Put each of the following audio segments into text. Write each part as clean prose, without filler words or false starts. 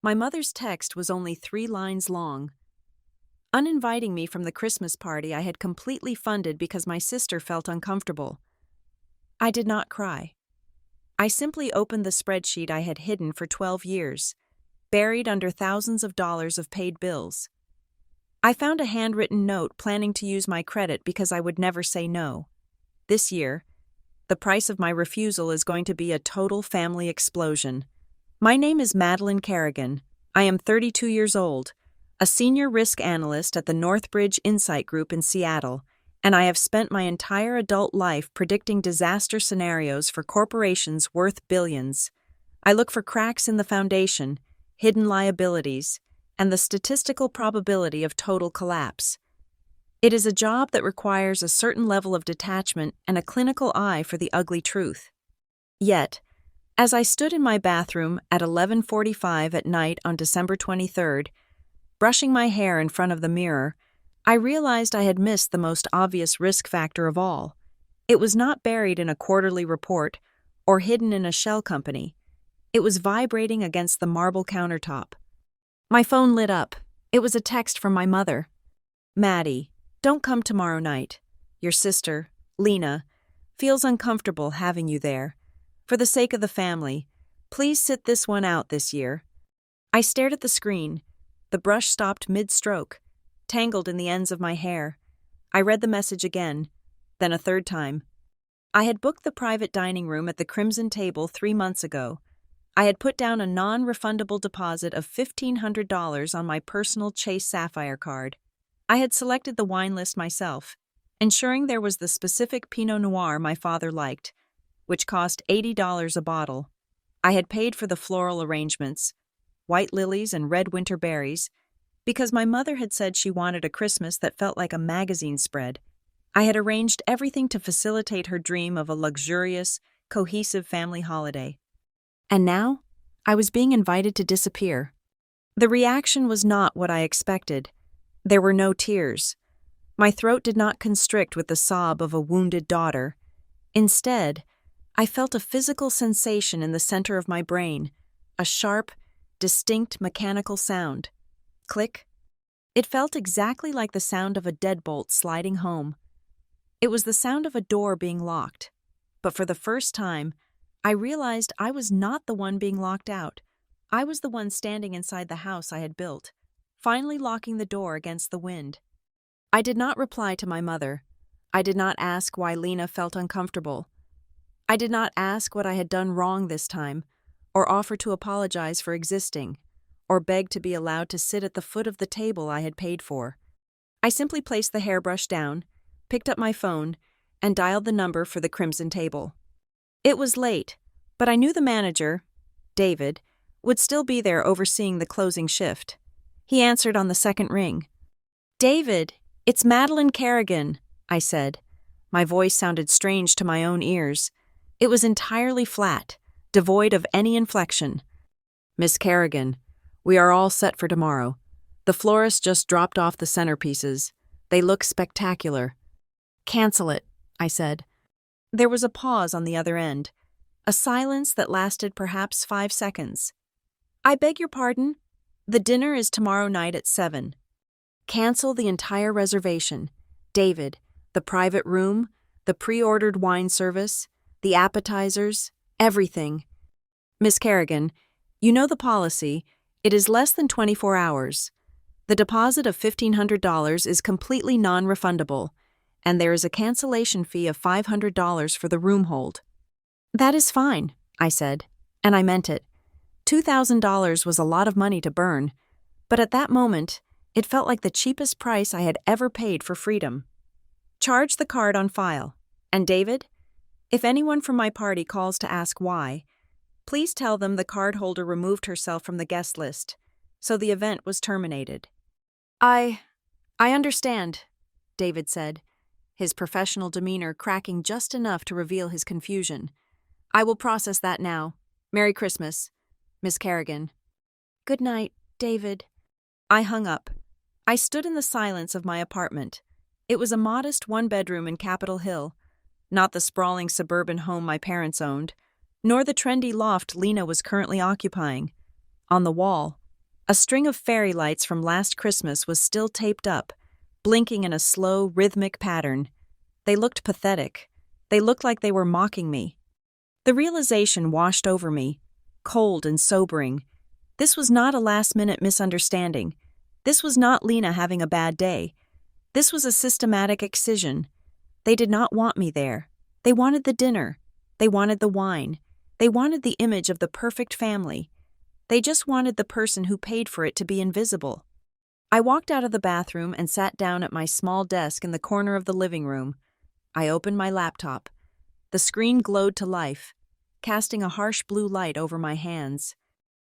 My mother's text was only 3 lines long, uninviting me from the Christmas party I had completely funded because my sister felt uncomfortable. I did not cry. I simply opened the spreadsheet I had hidden for 12 years, buried under thousands of dollars of paid bills. I found a handwritten note planning to use my credit because I would never say no. This year, the price of my refusal is going to be a total family explosion. My name is Madeline Kerrigan. I am 32 years old, a senior risk analyst at the Northbridge Insight Group in Seattle, and I have spent my entire adult life predicting disaster scenarios for corporations worth billions. I look for cracks in the foundation, hidden liabilities, and the statistical probability of total collapse. It is a job that requires a certain level of detachment and a clinical eye for the ugly truth. Yet, as I stood in my bathroom at 11:45 at night on December 23rd, brushing my hair in front of the mirror, I realized I had missed the most obvious risk factor of all. It was not buried in a quarterly report or hidden in a shell company. It was vibrating against the marble countertop. My phone lit up. It was a text from my mother. "Maddie, don't come tomorrow night. Your sister, Lena, feels uncomfortable having you there. For the sake of the family, please sit this one out this year." I stared at the screen. The brush stopped mid-stroke, tangled in the ends of my hair. I read the message again, then a third time. I had booked the private dining room at the Crimson Table 3 months ago. I had put down a non-refundable deposit of $1,500 on my personal Chase Sapphire card. I had selected the wine list myself, ensuring there was the specific Pinot Noir my father liked, which cost $80 a bottle. I had paid for the floral arrangements, white lilies and red winter berries, because my mother had said she wanted a Christmas that felt like a magazine spread. I had arranged everything to facilitate her dream of a luxurious, cohesive family holiday. And now, I was being invited to disappear. The reaction was not what I expected. There were no tears. My throat did not constrict with the sob of a wounded daughter. Instead, I felt a physical sensation in the center of my brain, a sharp, distinct mechanical sound. Click. It felt exactly like the sound of a deadbolt sliding home. It was the sound of a door being locked. But for the first time, I realized I was not the one being locked out. I was the one standing inside the house I had built, finally locking the door against the wind. I did not reply to my mother. I did not ask why Lena felt uncomfortable. I did not ask what I had done wrong this time, or offer to apologize for existing, or beg to be allowed to sit at the foot of the table I had paid for. I simply placed the hairbrush down, picked up my phone, and dialed the number for the Crimson Table. It was late, but I knew the manager, David, would still be there overseeing the closing shift. He answered on the second ring. "David, it's Madeline Kerrigan," I said. My voice sounded strange to my own ears. It was entirely flat, devoid of any inflection. "Miss Kerrigan, we are all set for tomorrow. The florist just dropped off the centerpieces. They look spectacular." "Cancel it," I said. There was a pause on the other end, a silence that lasted perhaps 5 seconds. "I beg your pardon? The dinner is tomorrow night at 7. Cancel the entire reservation. David, the private room, the pre-ordered wine service, the appetizers, everything. Miss Kerrigan, you know the policy. It is less than 24 hours. The deposit of $1,500 is completely non-refundable, and there is a cancellation fee of $500 for the room hold." "That is fine," I said, and I meant it. $2,000 was a lot of money to burn, but at that moment, it felt like the cheapest price I had ever paid for freedom. "Charge the card on file. And David, if anyone from my party calls to ask why, please tell them the cardholder removed herself from the guest list, so the event was terminated." I understand," David said, his professional demeanor cracking just enough to reveal his confusion. "I will process that now. Merry Christmas, Miss Kerrigan." "Good night, David." I hung up. I stood in the silence of my apartment. It was a modest one-bedroom in Capitol Hill, not the sprawling suburban home my parents owned, nor the trendy loft Lena was currently occupying. On the wall, A string of fairy lights from last Christmas was still taped up, blinking in a slow, rhythmic pattern. They looked pathetic. They looked like they were mocking me. The realization washed over me, cold and sobering. This was not a last-minute misunderstanding. This was not Lena having a bad day. This was a systematic excision. They did not want me there. They wanted the dinner. They wanted the wine. They wanted the image of the perfect family. They just wanted the person who paid for it to be invisible. I walked out of the bathroom and sat down at my small desk in the corner of the living room. I opened my laptop. The screen glowed to life, casting a harsh blue light over my hands.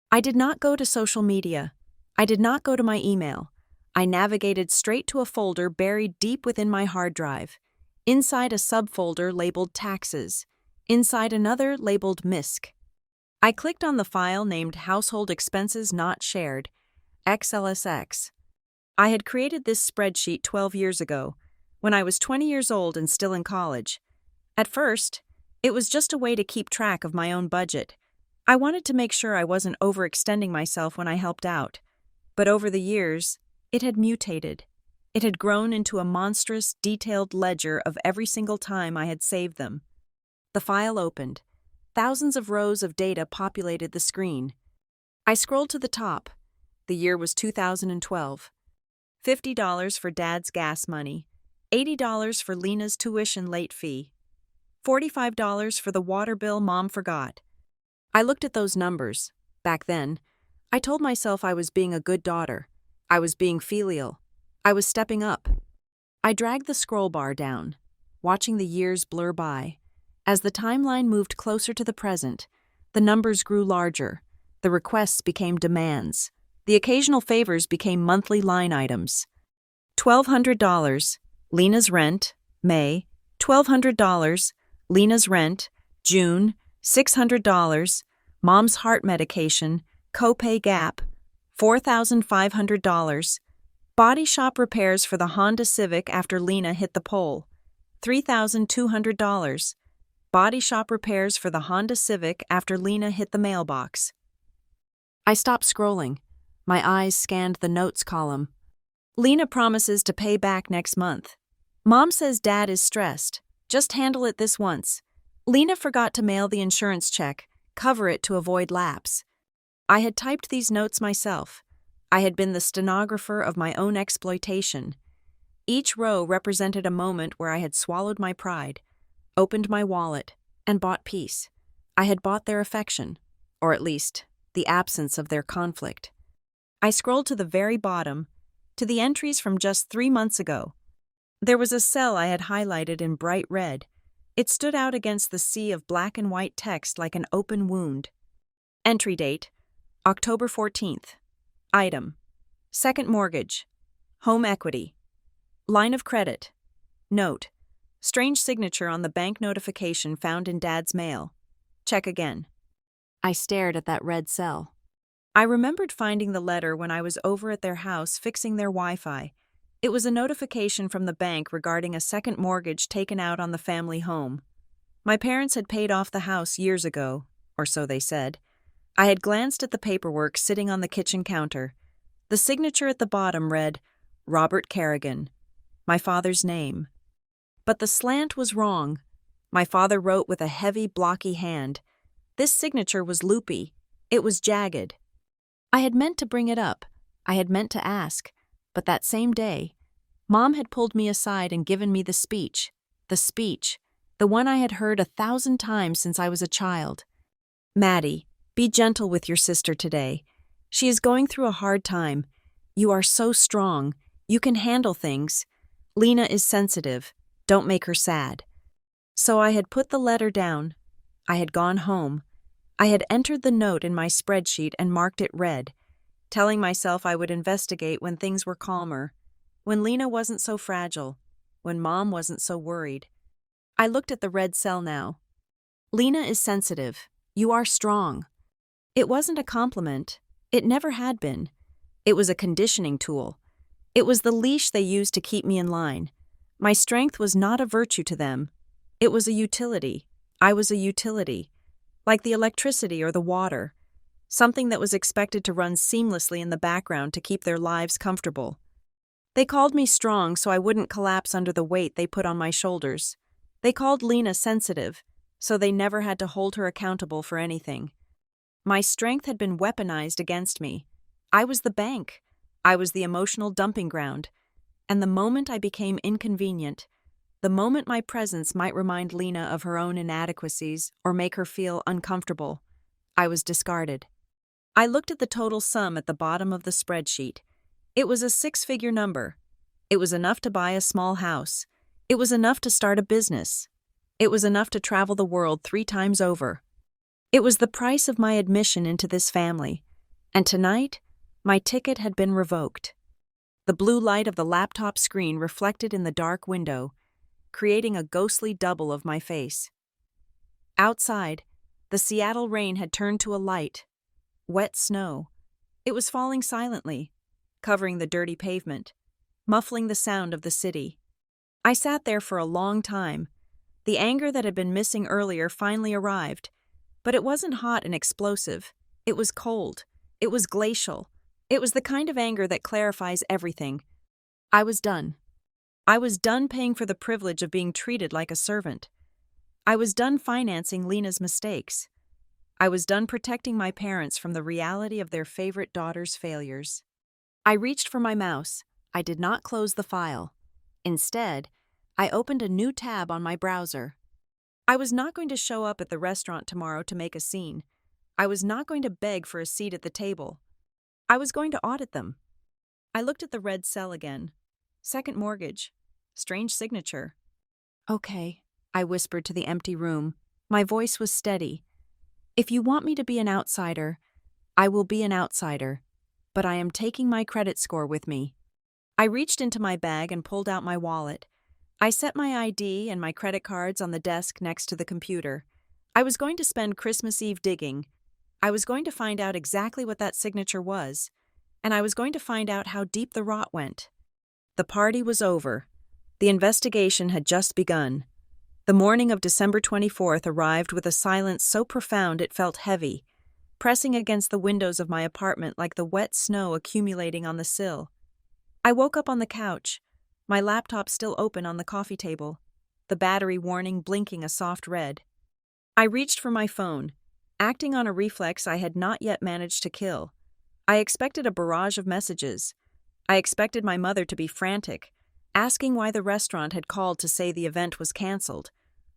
I did not go to social media. I did not go to my email. I navigated straight to a folder buried deep within my hard drive. Inside a subfolder labeled Taxes. Inside another labeled MISC. I clicked on the file named Household Expenses Not Shared, XLSX. I had created this spreadsheet 12 years ago, when I was 20 years old and still in college. At first, it was just a way to keep track of my own budget. I wanted to make sure I wasn't overextending myself when I helped out. But over the years, it had mutated. It had grown into a monstrous, detailed ledger of every single time I had saved them. The file opened. Thousands of rows of data populated the screen. I scrolled to the top. The year was 2012. $50 for Dad's gas money, $80 for Lena's tuition late fee, $45 for the water bill Mom forgot. I looked at those numbers. Back then, I told myself I was being a good daughter. I was being filial. I was stepping up. I dragged the scroll bar down, watching the years blur by. As the timeline moved closer to the present, the numbers grew larger. The requests became demands. The occasional favors became monthly line items. $1,200, Lena's rent, May. $1,200, Lena's rent, June. $600, Mom's heart medication, copay gap. $4,500, body shop repairs for the Honda Civic after Lena hit the pole. $3,200, body shop repairs for the Honda Civic after Lena hit the mailbox. I stopped scrolling. My eyes scanned the notes column. Lena promises to pay back next month. Mom says Dad is stressed. Just handle it this once. Lena forgot to mail the insurance check. Cover it to avoid lapse. I had typed these notes myself. I had been the stenographer of my own exploitation. Each row represented a moment where I had swallowed my pride, opened my wallet, and bought peace. I had bought their affection, or at least, the absence of their conflict. I scrolled to the very bottom, to the entries from just 3 months ago. There was a cell I had highlighted in bright red. It stood out against the sea of black and white text like an open wound. Entry date, October 14th. Item, second mortgage. Home equity. Line of credit. Note, strange signature on the bank notification found in Dad's mail. Check again. I stared at that red cell. I remembered finding the letter when I was over at their house fixing their Wi-Fi. It was a notification from the bank regarding a second mortgage taken out on the family home. My parents had paid off the house years ago, or so they said. I had glanced at the paperwork sitting on the kitchen counter. The signature at the bottom read, Robert Kerrigan, my father's name. But the slant was wrong. My father wrote with a heavy, blocky hand. This signature was loopy. It was jagged. I had meant to bring it up. I had meant to ask. But that same day, Mom had pulled me aside and given me the speech, the one I had heard 1,000 times since I was a child. Maddie, be gentle with your sister today. She is going through a hard time. You are so strong. You can handle things. Lena is sensitive. Don't make her sad. So I had put the letter down. I had gone home. I had entered the note in my spreadsheet and marked it red, telling myself I would investigate when things were calmer, when Lena wasn't so fragile, when Mom wasn't so worried. I looked at the red cell now. Lena is sensitive. You are strong. It wasn't a compliment. It never had been. It was a conditioning tool. It was the leash they used to keep me in line. My strength was not a virtue to them. It was a utility. I was a utility, like the electricity or the water. something that was expected to run seamlessly in the background to keep their lives comfortable. They called me strong so I wouldn't collapse under the weight they put on my shoulders. They called Lena sensitive, so they never had to hold her accountable for anything. My strength had been weaponized against me. I was the bank. I was the emotional dumping ground. And the moment I became inconvenient, the moment my presence might remind Lena of her own inadequacies or make her feel uncomfortable, I was discarded. I looked at the total sum at the bottom of the spreadsheet. It was a six-figure number. It was enough to buy a small house. It was enough to start a business. It was enough to travel the world 3 times over. It was the price of my admission into this family. And tonight, my ticket had been revoked. The blue light of the laptop screen reflected in the dark window, creating a ghostly double of my face. Outside, the Seattle rain had turned to a light, wet snow. It was falling silently, covering the dirty pavement, muffling the sound of the city. I sat there for a long time. The anger that had been missing earlier finally arrived, but it wasn't hot and explosive. It was cold. It was glacial. It was the kind of anger that clarifies everything. I was done. I was done paying for the privilege of being treated like a servant. I was done financing Lena's mistakes. I was done protecting my parents from the reality of their favorite daughter's failures. I reached for my mouse. I did not close the file. Instead, I opened a new tab on my browser. I was not going to show up at the restaurant tomorrow to make a scene. I was not going to beg for a seat at the table. I was going to audit them. I looked at the red cell again. Second mortgage. Strange signature. Okay, I whispered to the empty room. My voice was steady. If you want me to be an outsider, I will be an outsider, but I am taking my credit score with me. I reached into my bag and pulled out my wallet. I set my ID and my credit cards on the desk next to the computer. I was going to spend Christmas Eve digging. I was going to find out exactly what that signature was, and I was going to find out how deep the rot went. The party was over. The investigation had just begun. The morning of December 24th arrived with a silence so profound it felt heavy, pressing against the windows of my apartment like the wet snow accumulating on the sill. I woke up on the couch, my laptop still open on the coffee table, the battery warning blinking a soft red. I reached for my phone, acting on a reflex I had not yet managed to kill. I expected a barrage of messages. I expected my mother to be frantic, asking why the restaurant had called to say the event was canceled.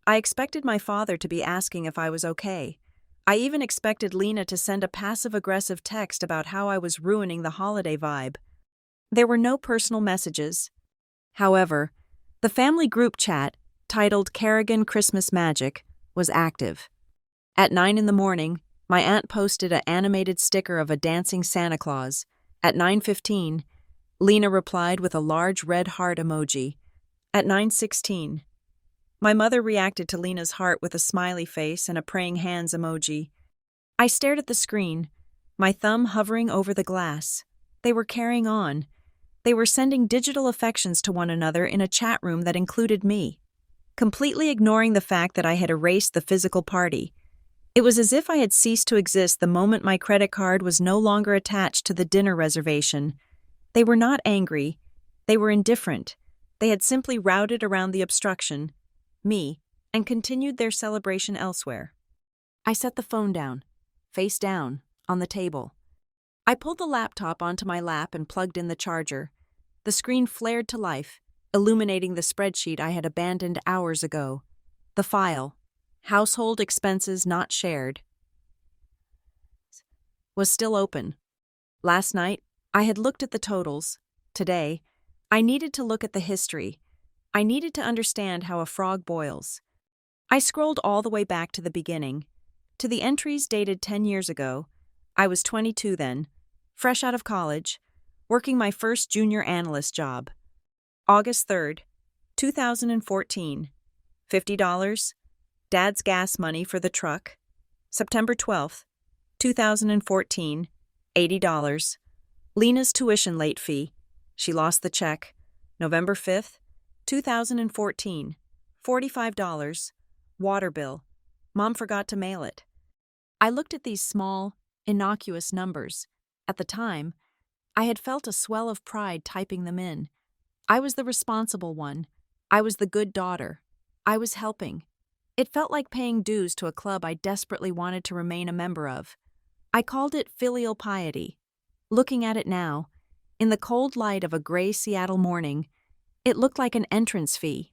I expected my father to be asking if I was okay. I even expected Lena to send a passive-aggressive text about how I was ruining the holiday vibe. There were no personal messages. However, the family group chat, titled Kerrigan Christmas Magic, was active. At 9 in the morning, my aunt posted an animated sticker of a dancing Santa Claus. At 9:15, Lena replied with a large red heart emoji. At 9:16, my mother reacted to Lena's heart with a smiley face and a praying hands emoji. I stared at the screen, my thumb hovering over the glass. They were carrying on. They were sending digital affections to one another in a chat room that included me, completely ignoring the fact that I had erased the physical party. It was as if I had ceased to exist the moment my credit card was no longer attached to the dinner reservation. They were not angry. They were indifferent. They had simply routed around the obstruction, me, and continued their celebration elsewhere. I set the phone down, face down, on the table. I pulled the laptop onto my lap and plugged in the charger. The screen flared to life, illuminating the spreadsheet I had abandoned hours ago. The file, Household Expenses Not Shared, was still open. Last night, I had looked at the totals. Today, I needed to look at the history. I needed to understand how a frog boils. I scrolled all the way back to the beginning, to the entries dated 10 years ago. I was 22 then, fresh out of college, working my first junior analyst job. August 3rd, 2014, $50, Dad's gas money for the truck. September 12th, 2014, $80, Lena's tuition late fee. She lost the check. November 5th, 2014, $45, water bill. Mom forgot to mail it. I looked at these small, innocuous numbers. At the time, I had felt a swell of pride typing them in. I was the responsible one. I was the good daughter. I was helping. It felt like paying dues to a club I desperately wanted to remain a member of. I called it filial piety. Looking at it now, in the cold light of a gray Seattle morning, it looked like an entrance fee.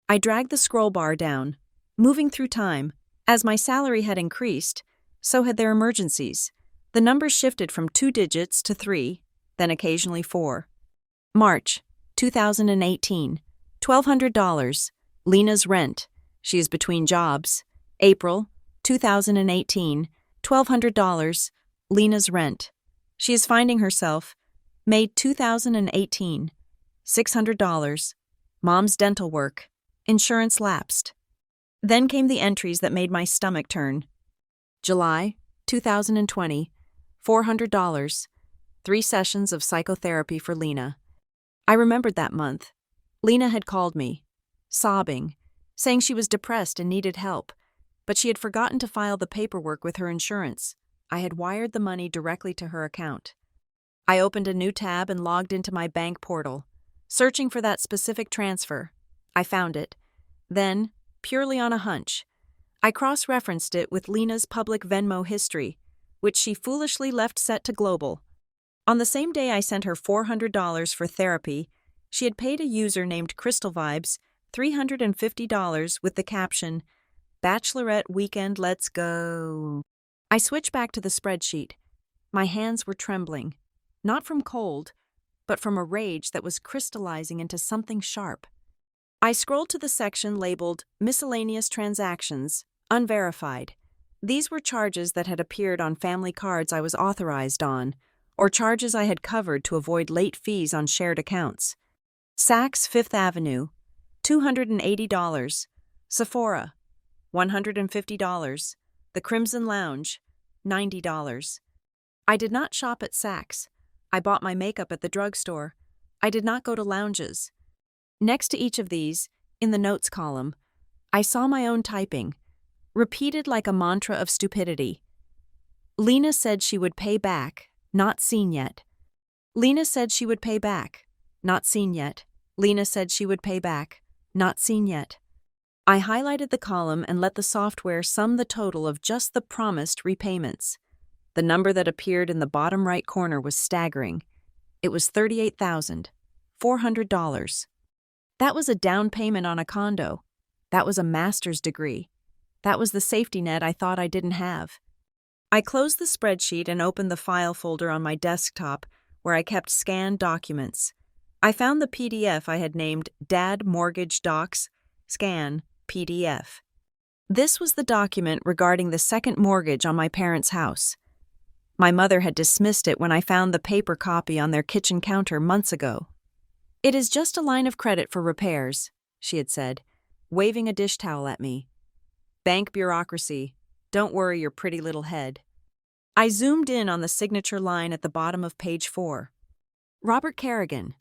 I dragged the scroll bar down, moving through time. As my salary had increased, so had their emergencies. The numbers shifted from 2 digits to 3, then occasionally 4. March 2018, $1,200. Lina's rent. She is between jobs. April 2018, $1,200. Lina's rent. She is finding herself. May 2018, $600. Mom's dental work. Insurance lapsed. Then came the entries that made my stomach turn. July 2020, $400. 3 sessions of psychotherapy for Lina. I remembered that month. Lina had called me, sobbing, saying she was depressed and needed help, but she had forgotten to file the paperwork with her insurance. I had wired the money directly to her account. I opened a new tab and logged into my bank portal, searching for that specific transfer. I found it. Then, purely on a hunch, I cross-referenced it with Lina's public Venmo history, which she foolishly left set to global. On the same day I sent her $400 for therapy, she had paid a user named Crystal Vibes $350 with the caption, "Bachelorette weekend, let's go." I switched back to the spreadsheet. My hands were trembling, not from cold, but from a rage that was crystallizing into something sharp. I scrolled to the section labeled Miscellaneous Transactions, Unverified. These were charges that had appeared on family cards I was authorized on, or charges I had covered to avoid late fees on shared accounts. Saks Fifth Avenue, $280. Sephora, $150. The Crimson Lounge, $90. I did not shop at Saks. I bought my makeup at the drugstore. I did not go to lounges. Next to each of these, in the notes column, I saw my own typing, repeated like a mantra of stupidity. Lina said she would pay back, not seen yet. Lina said she would pay back, not seen yet. Lina said she would pay back, not seen yet. I highlighted the column and let the software sum the total of just the promised repayments. The number that appeared in the bottom right corner was staggering. It was $38,400. That was a down payment on a condo. That was a master's degree. That was the safety net I thought I didn't have. I closed the spreadsheet and opened the file folder on my desktop where I kept scanned documents. I found the PDF I had named Dad Mortgage Docs Scan PDF. This was the document regarding the second mortgage on my parents' house. My mother had dismissed it when I found the paper copy on their kitchen counter months ago. "It is just a line of credit for repairs," she had said, waving a dish towel at me. "Bank bureaucracy. Don't worry your pretty little head." I zoomed in on the signature line at the bottom of page 4. Robert Kerrigan.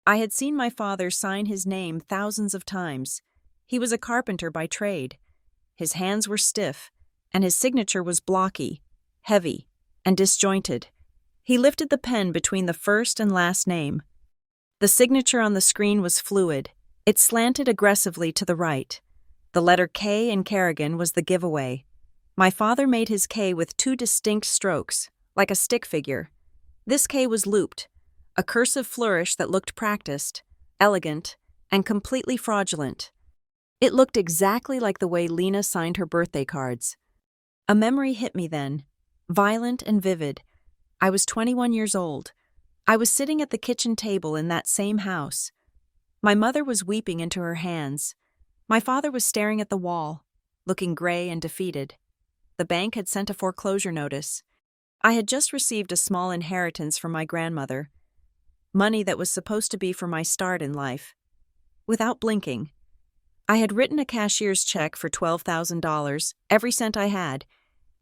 I had seen my father sign his name thousands of times. He was a carpenter by trade. His hands were stiff, and his signature was blocky, heavy, and disjointed. He lifted the pen between the first and last name. The signature on the screen was fluid. It slanted aggressively to the right. The letter K in Kerrigan was the giveaway. My father made his K with 2 distinct strokes, like a stick figure. This K was looped, a cursive flourish that looked practiced, elegant, and completely fraudulent. It looked exactly like the way Lina signed her birthday cards. A memory hit me then, violent and vivid. I was 21 years old. I was sitting at the kitchen table in that same house. My mother was weeping into her hands. My father was staring at the wall, looking gray and defeated. The bank had sent a foreclosure notice. I had just received a small inheritance from my grandmother, money that was supposed to be for my start in life. Without blinking, I had written a cashier's check for $12,000, every cent I had,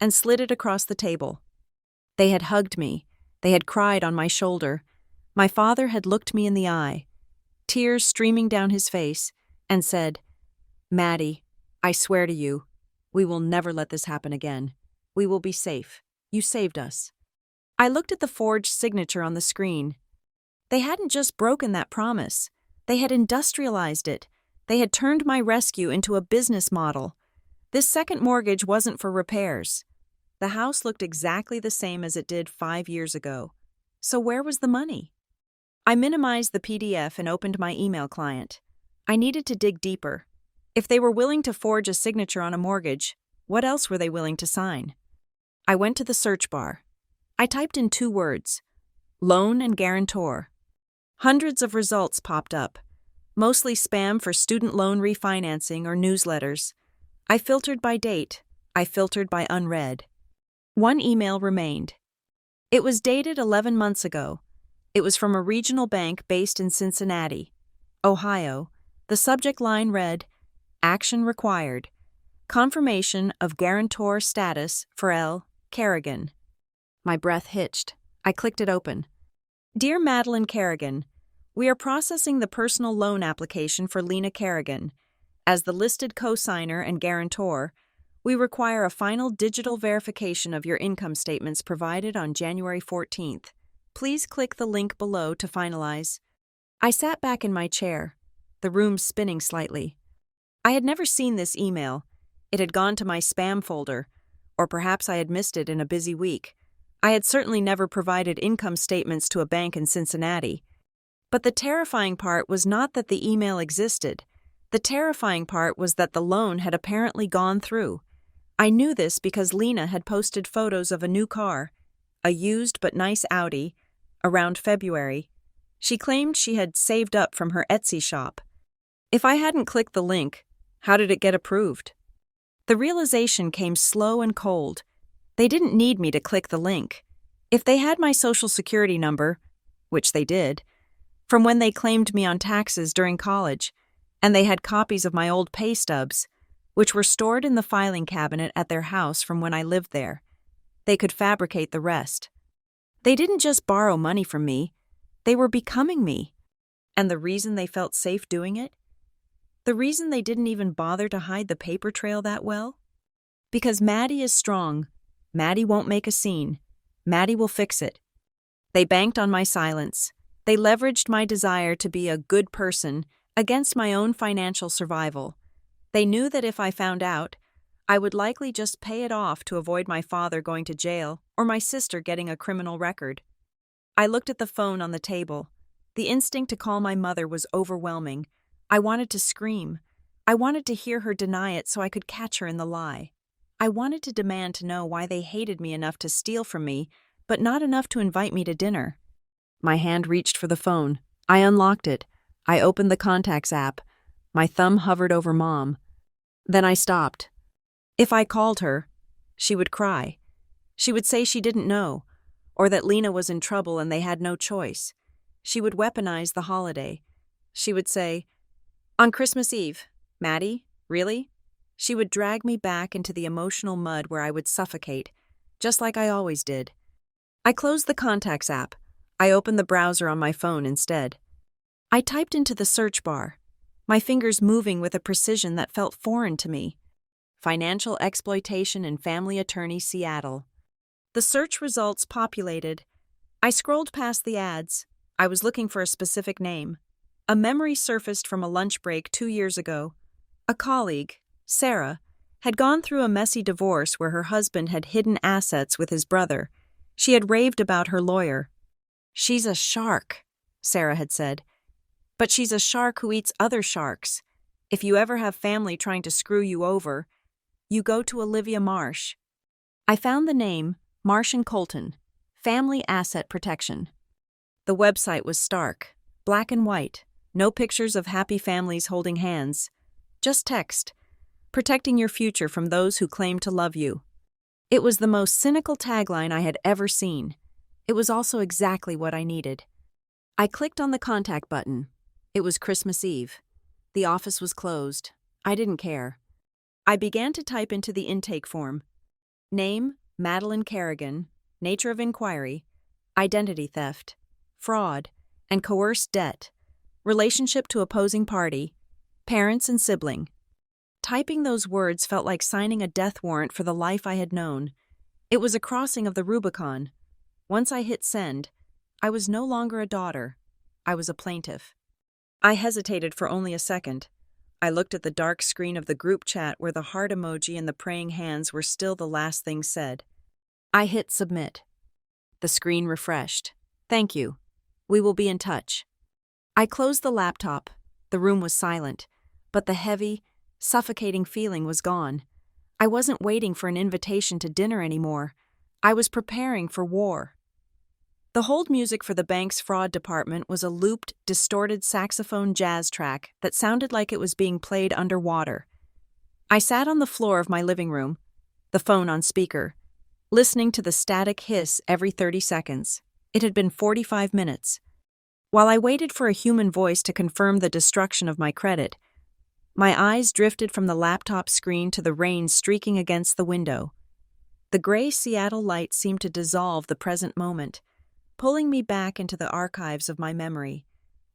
and slid it across the table. They had hugged me. They had cried on my shoulder. My father had looked me in the eye, tears streaming down his face, and said, "Maddie, I swear to you, we will never let this happen again. We will be safe. You saved us." I looked at the forged signature on the screen. They hadn't just broken that promise. They had industrialized it. They had turned my rescue into a business model. This second mortgage wasn't for repairs. The house looked exactly the same as it did 5 years ago. So where was the money? I minimized the PDF and opened my email client. I needed to dig deeper. If they were willing to forge a signature on a mortgage, what else were they willing to sign? I went to the search bar. I typed in 2 words: loan and guarantor. Hundreds of results popped up, mostly spam for student loan refinancing or newsletters. I filtered by date. I filtered by unread. One email remained. It was dated 11 months ago. It was from a regional bank based in Cincinnati, Ohio. The subject line read, "Action required. Confirmation of guarantor status for L. Kerrigan." My breath hitched. I clicked it open. "Dear Madeline Kerrigan, we are processing the personal loan application for Lena Kerrigan. As the listed cosigner and guarantor, we require a final digital verification of your income statements provided on January 14th. Please click the link below to finalize." I sat back in my chair, the room spinning slightly. I had never seen this email. It had gone to my spam folder, or perhaps I had missed it in a busy week. I had certainly never provided income statements to a bank in Cincinnati. But the terrifying part was not that the email existed. The terrifying part was that the loan had apparently gone through. I knew this because Lena had posted photos of a new car, a used but nice Audi, around February. She claimed she had saved up from her Etsy shop. If I hadn't clicked the link, how did it get approved? The realization came slow and cold. They didn't need me to click the link. If they had my social security number, which they did, from when they claimed me on taxes during college, and they had copies of my old pay stubs, which were stored in the filing cabinet at their house from when I lived there, they could fabricate the rest. They didn't just borrow money from me, they were becoming me. And the reason they felt safe doing it? The reason they didn't even bother to hide the paper trail that well? Because Maddie is strong. Maddie won't make a scene. Maddie will fix it. They banked on my silence. They leveraged my desire to be a good person against my own financial survival. They knew that if I found out, I would likely just pay it off to avoid my father going to jail or my sister getting a criminal record. I looked at the phone on the table. The instinct to call my mother was overwhelming. I wanted to scream. I wanted to hear her deny it so I could catch her in the lie. I wanted to demand to know why they hated me enough to steal from me, but not enough to invite me to dinner. My hand reached for the phone. I unlocked it. I opened the Contacts app. My thumb hovered over Mom. Then I stopped. If I called her, she would cry. She would say she didn't know, or that Lena was in trouble and they had no choice. She would weaponize the holiday. She would say, "On Christmas Eve, Maddie, really?" She would drag me back into the emotional mud where I would suffocate, just like I always did. I closed the Contacts app. I opened the browser on my phone instead. I typed into the search bar, my fingers moving with a precision that felt foreign to me. Financial exploitation and family attorney Seattle. The search results populated. I scrolled past the ads. I was looking for a specific name. A memory surfaced from a lunch break 2 years ago. A colleague, Sarah, had gone through a messy divorce where her husband had hidden assets with his brother. She had raved about her lawyer. "She's a shark," Sarah had said. "But she's a shark who eats other sharks. If you ever have family trying to screw you over, you go to Olivia Marsh." I found the name Marsh & Colton, Family Asset Protection. The website was stark, black and white, no pictures of happy families holding hands, just text, protecting your future from those who claim to love you. It was the most cynical tagline I had ever seen. It was also exactly what I needed. I clicked on the contact button. It was Christmas Eve. The office was closed. I didn't care. I began to type into the intake form. Name, Madeline Kerrigan. Nature of inquiry, identity theft, fraud, and coerced debt. Relationship to opposing party, parents and sibling. Typing those words felt like signing a death warrant for the life I had known. It was a crossing of the Rubicon. Once I hit send, I was no longer a daughter. I was a plaintiff. I hesitated for only a second. I looked at the dark screen of the group chat where the heart emoji and the praying hands were still the last thing said. I hit submit. The screen refreshed. Thank you. We will be in touch. I closed the laptop. The room was silent, but the heavy, suffocating feeling was gone. I wasn't waiting for an invitation to dinner anymore. I was preparing for war. The hold music for the bank's fraud department was a looped, distorted saxophone jazz track that sounded like it was being played underwater. I sat on the floor of my living room, the phone on speaker, listening to the static hiss every 30 seconds. It had been 45 minutes. While I waited for a human voice to confirm the destruction of my credit, my eyes drifted from the laptop screen to the rain streaking against the window. The gray Seattle light seemed to dissolve the present moment, pulling me back into the archives of my memory.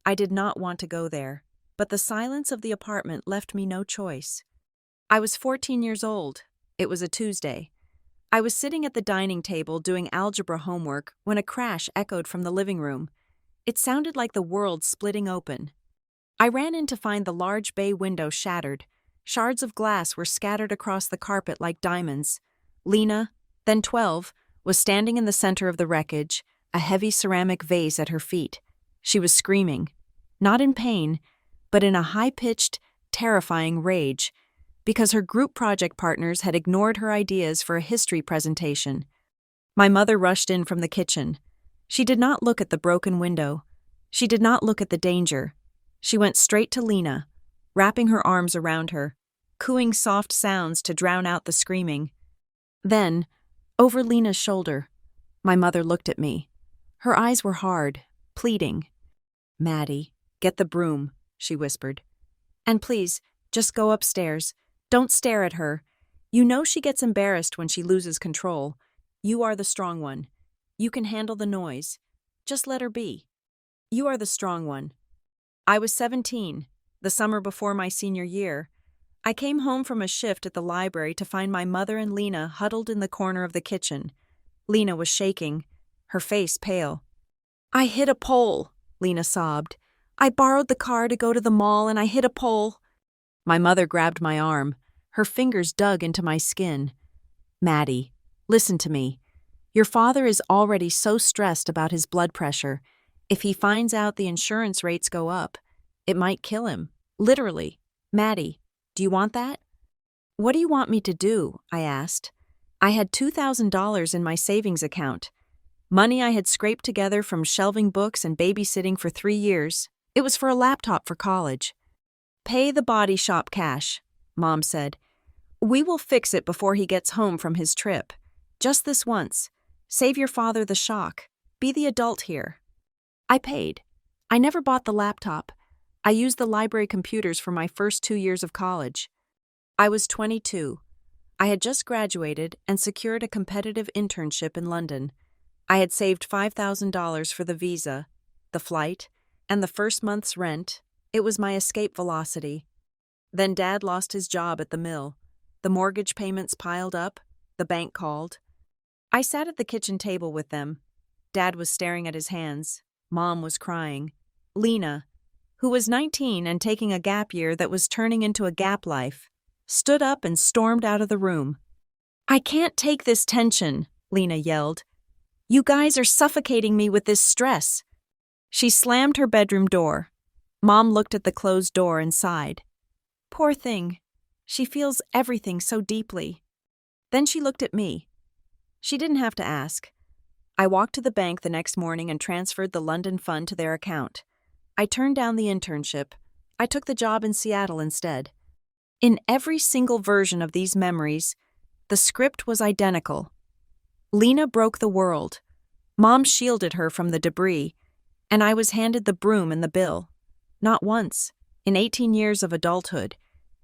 I did not want to go there, but the silence of the apartment left me no choice. I was 14 years old. It was a Tuesday. I was sitting at the dining table doing algebra homework when a crash echoed from the living room. It sounded like the world splitting open. I ran in to find the large bay window shattered. Shards of glass were scattered across the carpet like diamonds. Lena, then 12, was standing in the center of the wreckage, a heavy ceramic vase at her feet. She was screaming, not in pain, but in a high-pitched, terrifying rage, because her group project partners had ignored her ideas for a history presentation. My mother rushed in from the kitchen. She did not look at the broken window. She did not look at the danger. She went straight to Lena, wrapping her arms around her, cooing soft sounds to drown out the screaming. Then, over Lena's shoulder, my mother looked at me. Her eyes were hard, pleading. "Maddie, get the broom," she whispered. "And please, just go upstairs. Don't stare at her. You know she gets embarrassed when she loses control. You are the strong one. You can handle the noise. Just let her be. You are the strong one." I was 17, the summer before my senior year. I came home from a shift at the library to find my mother and Lena huddled in the corner of the kitchen. Lena was shaking, her face pale. "I hit a pole," Lena sobbed. "I borrowed the car to go to the mall and I hit a pole." My mother grabbed my arm. Her fingers dug into my skin. "Maddie, listen to me. Your father is already so stressed about his blood pressure. If he finds out the insurance rates go up, it might kill him. Literally. Maddie, do you want that?" "What do you want me to do?" I asked. I had $2,000 in my savings account. Money I had scraped together from shelving books and babysitting for 3 years. It was for a laptop for college. "Pay the body shop cash," Mom said. "We will fix it before he gets home from his trip. Just this once. Save your father the shock. Be the adult here." I paid. I never bought the laptop. I used the library computers for my first 2 years of college. I was 22. I had just graduated and secured a competitive internship in London. I had saved $5,000 for the visa, the flight, and the first month's rent. It was my escape velocity. Then Dad lost his job at the mill. The mortgage payments piled up. The bank called. I sat at the kitchen table with them. Dad was staring at his hands. Mom was crying. Lena, who was 19 and taking a gap year that was turning into a gap life, stood up and stormed out of the room. "I can't take this tension," Lena yelled. "You guys are suffocating me with this stress." She slammed her bedroom door. Mom looked at the closed door and sighed. "Poor thing. She feels everything so deeply." Then she looked at me. She didn't have to ask. I walked to the bank the next morning and transferred the London fund to their account. I turned down the internship. I took the job in Seattle instead. In every single version of these memories, the script was identical. Lena broke the world. Mom shielded her from the debris, and I was handed the broom and the bill. Not once, in 18 years of adulthood,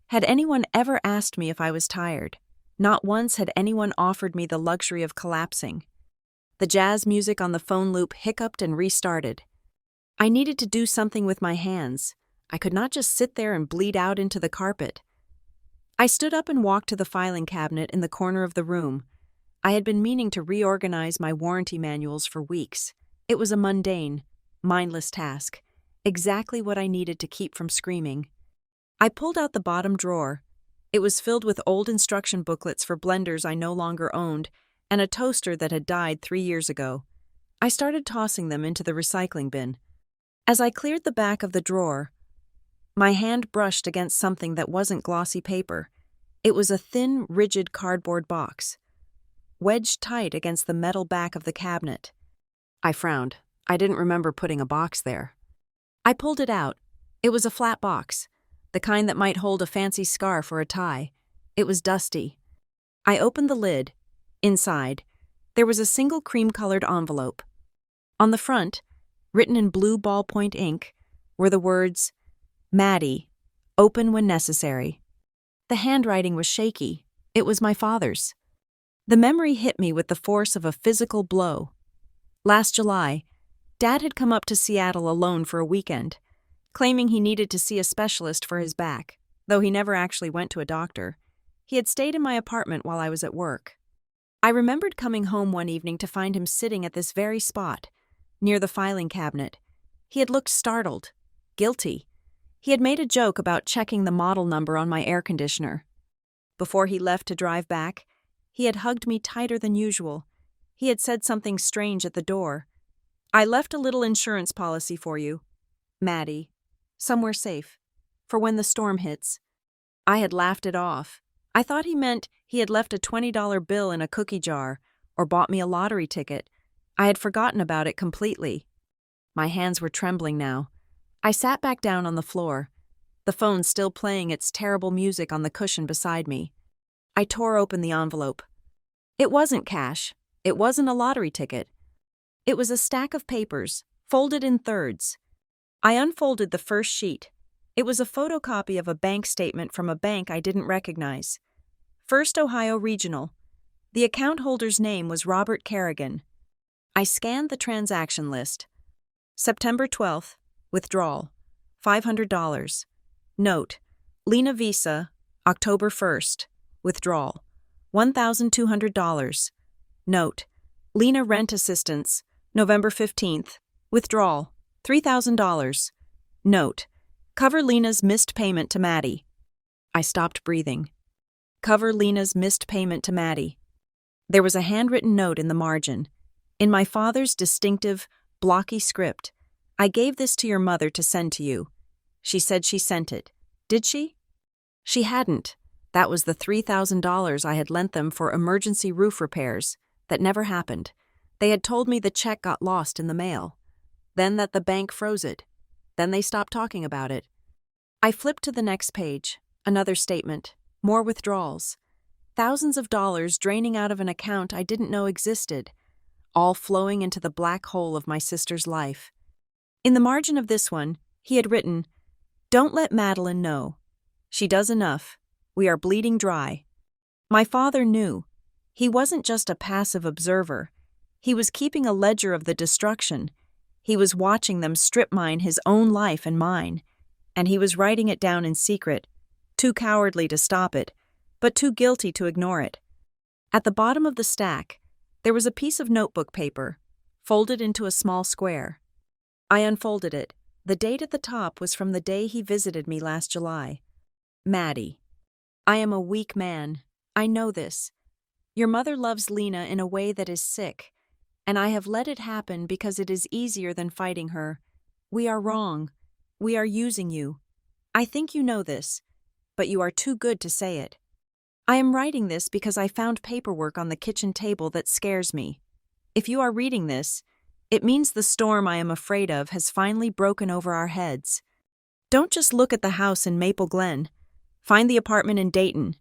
had anyone ever asked me if I was tired. Not once had anyone offered me the luxury of collapsing. The jazz music on the phone loop hiccuped and restarted. I needed to do something with my hands. I could not just sit there and bleed out into the carpet. I stood up and walked to the filing cabinet in the corner of the room. I had been meaning to reorganize my warranty manuals for weeks. It was a mundane, mindless task, exactly what I needed to keep from screaming. I pulled out the bottom drawer. It was filled with old instruction booklets for blenders I no longer owned and a toaster that had died 3 years ago. I started tossing them into the recycling bin. As I cleared the back of the drawer, my hand brushed against something that wasn't glossy paper. It was a thin, rigid cardboard box, wedged tight against the metal back of the cabinet. I frowned. I didn't remember putting a box there. I pulled it out. It was a flat box, the kind that might hold a fancy scarf or a tie. It was dusty. I opened the lid. Inside, there was a single cream-colored envelope. On the front, written in blue ballpoint ink, were the words, "Maddie, open when necessary." The handwriting was shaky. It was my father's. The memory hit me with the force of a physical blow. Last July, Dad had come up to Seattle alone for a weekend, claiming he needed to see a specialist for his back, though he never actually went to a doctor. He had stayed in my apartment while I was at work. I remembered coming home one evening to find him sitting at this very spot, near the filing cabinet. He had looked startled, guilty. He had made a joke about checking the model number on my air conditioner. Before he left to drive back, he had hugged me tighter than usual. He had said something strange at the door. "I left a little insurance policy for you, Maddie, somewhere safe, for when the storm hits." I had laughed it off. I thought he meant he had left a $20 bill in a cookie jar or bought me a lottery ticket. I had forgotten about it completely. My hands were trembling now. I sat back down on the floor, the phone still playing its terrible music on the cushion beside me. I tore open the envelope. It wasn't cash. It wasn't a lottery ticket. It was a stack of papers, folded in thirds. I unfolded the first sheet. It was a photocopy of a bank statement from a bank I didn't recognize. First Ohio Regional. The account holder's name was Robert Kerrigan. I scanned the transaction list. September 12th, withdrawal, $500. Note, Lena Visa, October 1st, withdrawal, $1,200. Note, Lena Rent Assistance, November 15th, withdrawal, $3,000. Note, cover Lena's missed payment to Maddie. I stopped breathing. Cover Lena's missed payment to Maddie. There was a handwritten note in the margin. In my father's distinctive, blocky script, "I gave this to your mother to send to you. She said she sent it. Did she?" She hadn't. That was the $3,000 I had lent them for emergency roof repairs. That never happened. They had told me the check got lost in the mail. Then that the bank froze it. Then they stopped talking about it. I flipped to the next page. Another statement. More withdrawals. Thousands of dollars draining out of an account I didn't know existed, all flowing into the black hole of my sister's life. In the margin of this one, he had written, "Don't let Madeline know. She does enough. We are bleeding dry." My father knew. He wasn't just a passive observer. He was keeping a ledger of the destruction. He was watching them strip mine his own life and mine, and he was writing it down in secret, too cowardly to stop it, but too guilty to ignore it. At the bottom of the stack, there was a piece of notebook paper, folded into a small square. I unfolded it. The date at the top was from the day he visited me last July. Maddie, I am a weak man. I know this. Your mother loves Lena in a way that is sick, and I have let it happen because it is easier than fighting her. We are wrong. We are using you. I think you know this, but you are too good to say it. I am writing this because I found paperwork on the kitchen table that scares me. If you are reading this, it means the storm I am afraid of has finally broken over our heads. Don't just look at the house in Maple Glen. Find the apartment in Dayton.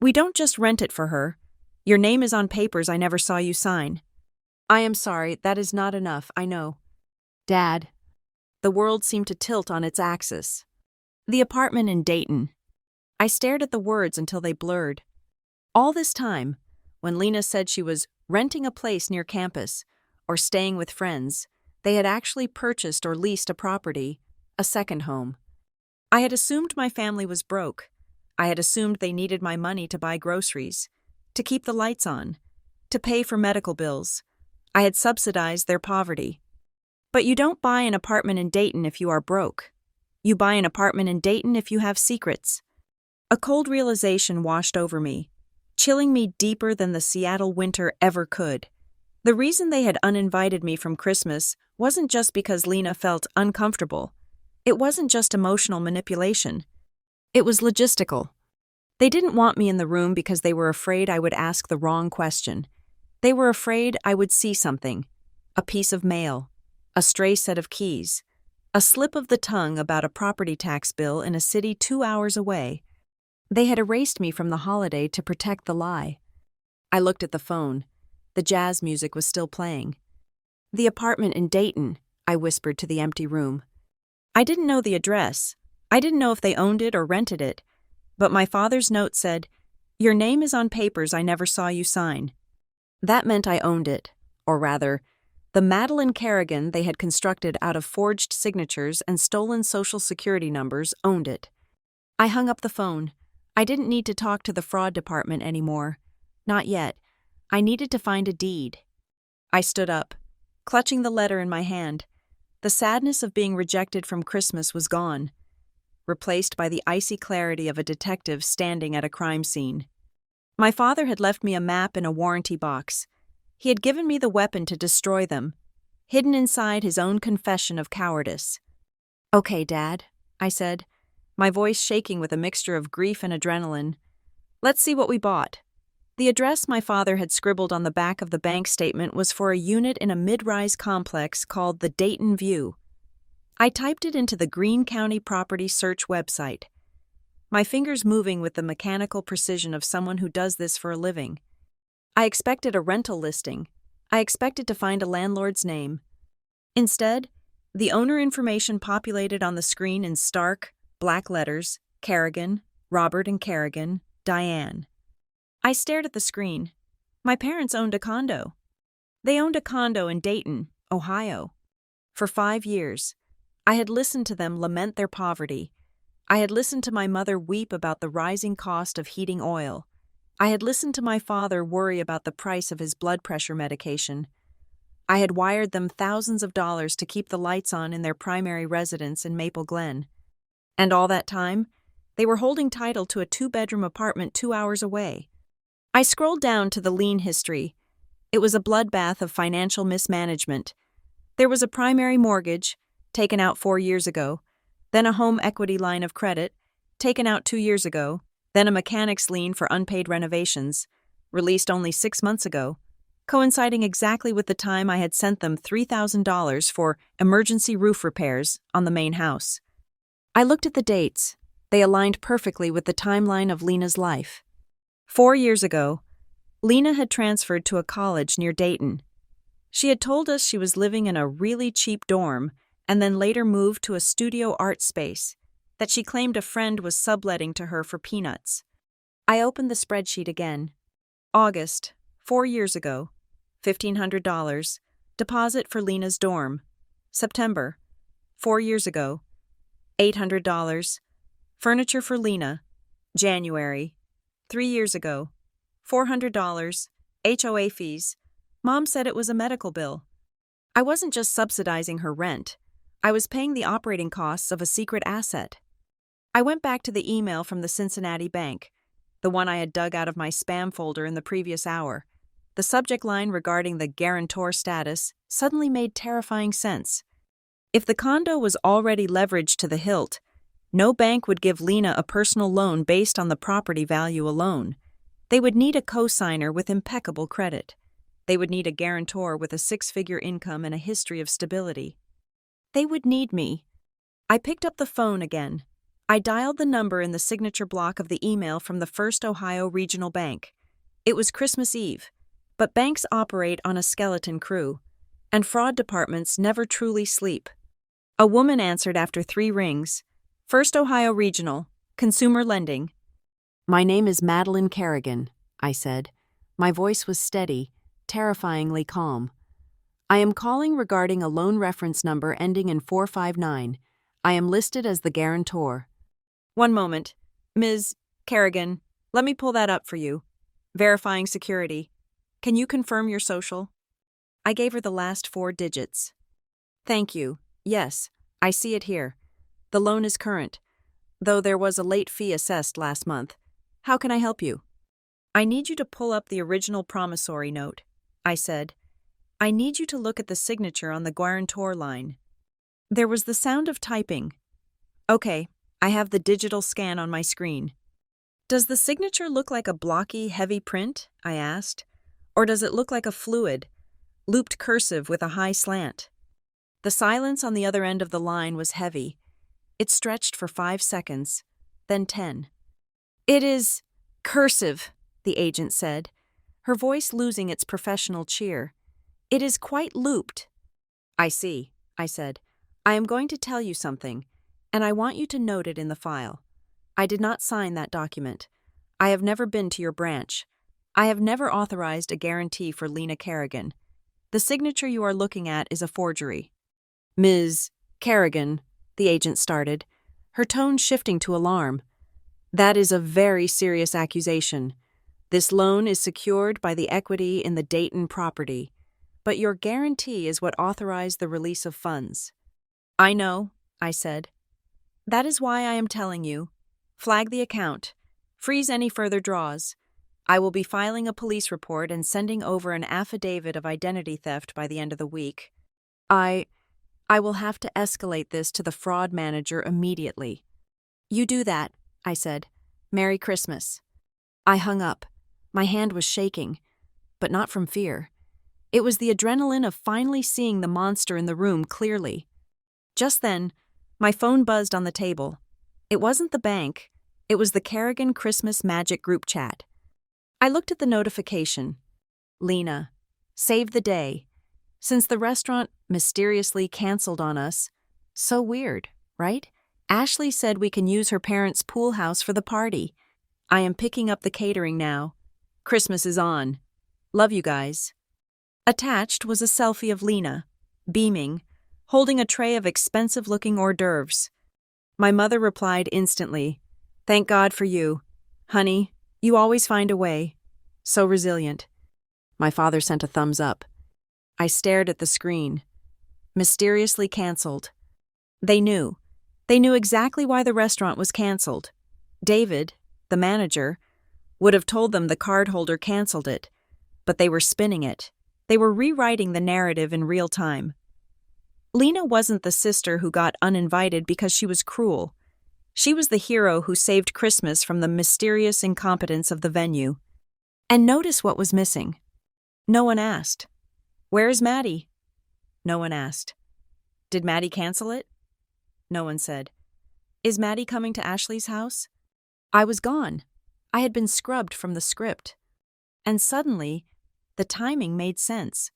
We don't just rent it for her. Your name is on papers I never saw you sign. I am sorry, that is not enough, I know. Dad. The world seemed to tilt on its axis. The apartment in Dayton. I stared at the words until they blurred. All this time, when Lena said she was renting a place near campus or staying with friends, they had actually purchased or leased a property, a second home. I had assumed my family was broke. I had assumed they needed my money to buy groceries, to keep the lights on. to pay for medical bills. I had subsidized their poverty. But you don't buy an apartment in Dayton if you are broke. You buy an apartment in Dayton if you have secrets. A cold realization washed over me, chilling me deeper than the Seattle winter ever could. The reason they had uninvited me from Christmas wasn't just because Lena felt uncomfortable. It wasn't just emotional manipulation. It was logistical. They didn't want me in the room because they were afraid I would ask the wrong question. They were afraid I would see something, a piece of mail, a stray set of keys, a slip of the tongue about a property tax bill in a city 2 hours away. They had erased me from the holiday to protect the lie. I looked at the phone. The jazz music was still playing. "The apartment in Dayton," I whispered to the empty room. I didn't know the address. I didn't know if they owned it or rented it. But my father's note said, "Your name is on papers I never saw you sign." That meant I owned it, or rather, the Madeline Kerrigan they had constructed out of forged signatures and stolen social security numbers owned it. I hung up the phone. I didn't need to talk to the fraud department anymore. Not yet. I needed to find a deed. I stood up, clutching the letter in my hand. The sadness of being rejected from Christmas was gone, replaced by the icy clarity of a detective standing at a crime scene. My father had left me a map in a warranty box. He had given me the weapon to destroy them, hidden inside his own confession of cowardice. "Okay, Dad," I said, my voice shaking with a mixture of grief and adrenaline. "Let's see what we bought." The address my father had scribbled on the back of the bank statement was for a unit in a mid-rise complex called the Dayton View. I typed it into the Greene County Property Search website, my fingers moving with the mechanical precision of someone who does this for a living. I expected a rental listing. I expected to find a landlord's name. Instead, the owner information populated on the screen in stark, black letters: Kerrigan, Robert and Kerrigan, Diane. I stared at the screen. My parents owned a condo. They owned a condo in Dayton, Ohio. For 5 years, I had listened to them lament their poverty. I had listened to my mother weep about the rising cost of heating oil. I had listened to my father worry about the price of his blood pressure medication. I had wired them thousands of dollars to keep the lights on in their primary residence in Maple Glen. And all that time, they were holding title to a 2-bedroom apartment 2 hours away. I scrolled down to the lien history. It was a bloodbath of financial mismanagement. There was a primary mortgage, taken out 4 years ago, then a home equity line of credit, taken out 2 years ago, then a mechanic's lien for unpaid renovations, released only 6 months ago, coinciding exactly with the time I had sent them $3,000 for emergency roof repairs on the main house. I looked at the dates. They aligned perfectly with the timeline of Lena's life. 4 years ago, Lena had transferred to a college near Dayton. She had told us she was living in a really cheap dorm and then later moved to a studio art space that she claimed a friend was subletting to her for peanuts. I opened the spreadsheet again. August, 4 years ago, $1,500, deposit for Lena's dorm. September, 4 years ago, $800, furniture for Lena. January, 3 years ago, $400, HOA fees. Mom said it was a medical bill. I wasn't just subsidizing her rent. I was paying the operating costs of a secret asset. I went back to the email from the Cincinnati bank, the one I had dug out of my spam folder in the previous hour. The subject line regarding the guarantor status suddenly made terrifying sense. If the condo was already leveraged to the hilt, no bank would give Lena a personal loan based on the property value alone. They would need a co-signer with impeccable credit. They would need a guarantor with a 6-figure income and a history of stability. They would need me. I picked up the phone again. I dialed the number in the signature block of the email from the First Ohio Regional Bank. It was Christmas Eve, but banks operate on a skeleton crew, and fraud departments never truly sleep. A woman answered after 3 rings. First Ohio Regional, Consumer Lending. "My name is Madeline Kerrigan," I said. My voice was steady, terrifyingly calm. "I am calling regarding a loan reference number ending in 459. I am listed as the guarantor." "One moment. Ms. Kerrigan, let me pull that up for you. Verifying security. Can you confirm your social? I gave her the last 4 digits. Thank you. Yes, I see it here. The loan is current, though there was a late fee assessed last month. How can I help you? I need you to pull up the original promissory note, I said. I need you to look at the signature on the guarantor line. There was the sound of typing. Okay, I have the digital scan on my screen. Does the signature look like a blocky, heavy print? I asked. Or does it look like a fluid, looped cursive with a high slant? The silence on the other end of the line was heavy. It stretched for 5 seconds, then 10. It is cursive, the agent said, her voice losing its professional cheer. It is quite looped. I see, I said. I am going to tell you something, and I want you to note it in the file. I did not sign that document. I have never been to your branch. I have never authorized a guarantee for Lena Kerrigan. The signature you are looking at is a forgery. Ms. Kerrigan, the agent started, her tone shifting to alarm. That is a very serious accusation. This loan is secured by the equity in the Dayton property, but your guarantee is what authorized the release of funds. I know, I said. That is why I am telling you. Flag the account. Freeze any further draws. I will be filing a police report and sending over an affidavit of identity theft by the end of the week. I will have to escalate this to the fraud manager immediately. You do that, I said. Merry Christmas. I hung up. My hand was shaking, but not from fear. It was the adrenaline of finally seeing the monster in the room clearly. Just then, my phone buzzed on the table. It wasn't the bank. It was the Kerrigan Christmas Magic group chat. I looked at the notification. Lena, save the day. Since the restaurant mysteriously canceled on us. So weird, right? Ashley said we can use her parents' pool house for the party. I am picking up the catering now. Christmas is on. Love you guys. Attached was a selfie of Lena, beaming, holding a tray of expensive-looking hors d'oeuvres. My mother replied instantly, Thank God for you. Honey, you always find a way. So resilient. My father sent a thumbs up. I stared at the screen. Mysteriously canceled. They knew. They knew exactly why the restaurant was canceled. David, the manager, would have told them the cardholder canceled it, but they were spinning it. They were rewriting the narrative in real time. Lena wasn't the sister who got uninvited because she was cruel. She was the hero who saved Christmas from the mysterious incompetence of the venue. And notice what was missing. No one asked. Where is Maddie? No one asked. Did Maddie cancel it? No one said. Is Maddie coming to Ashley's house? I was gone. I had been scrubbed from the script. And suddenly, the timing made sense.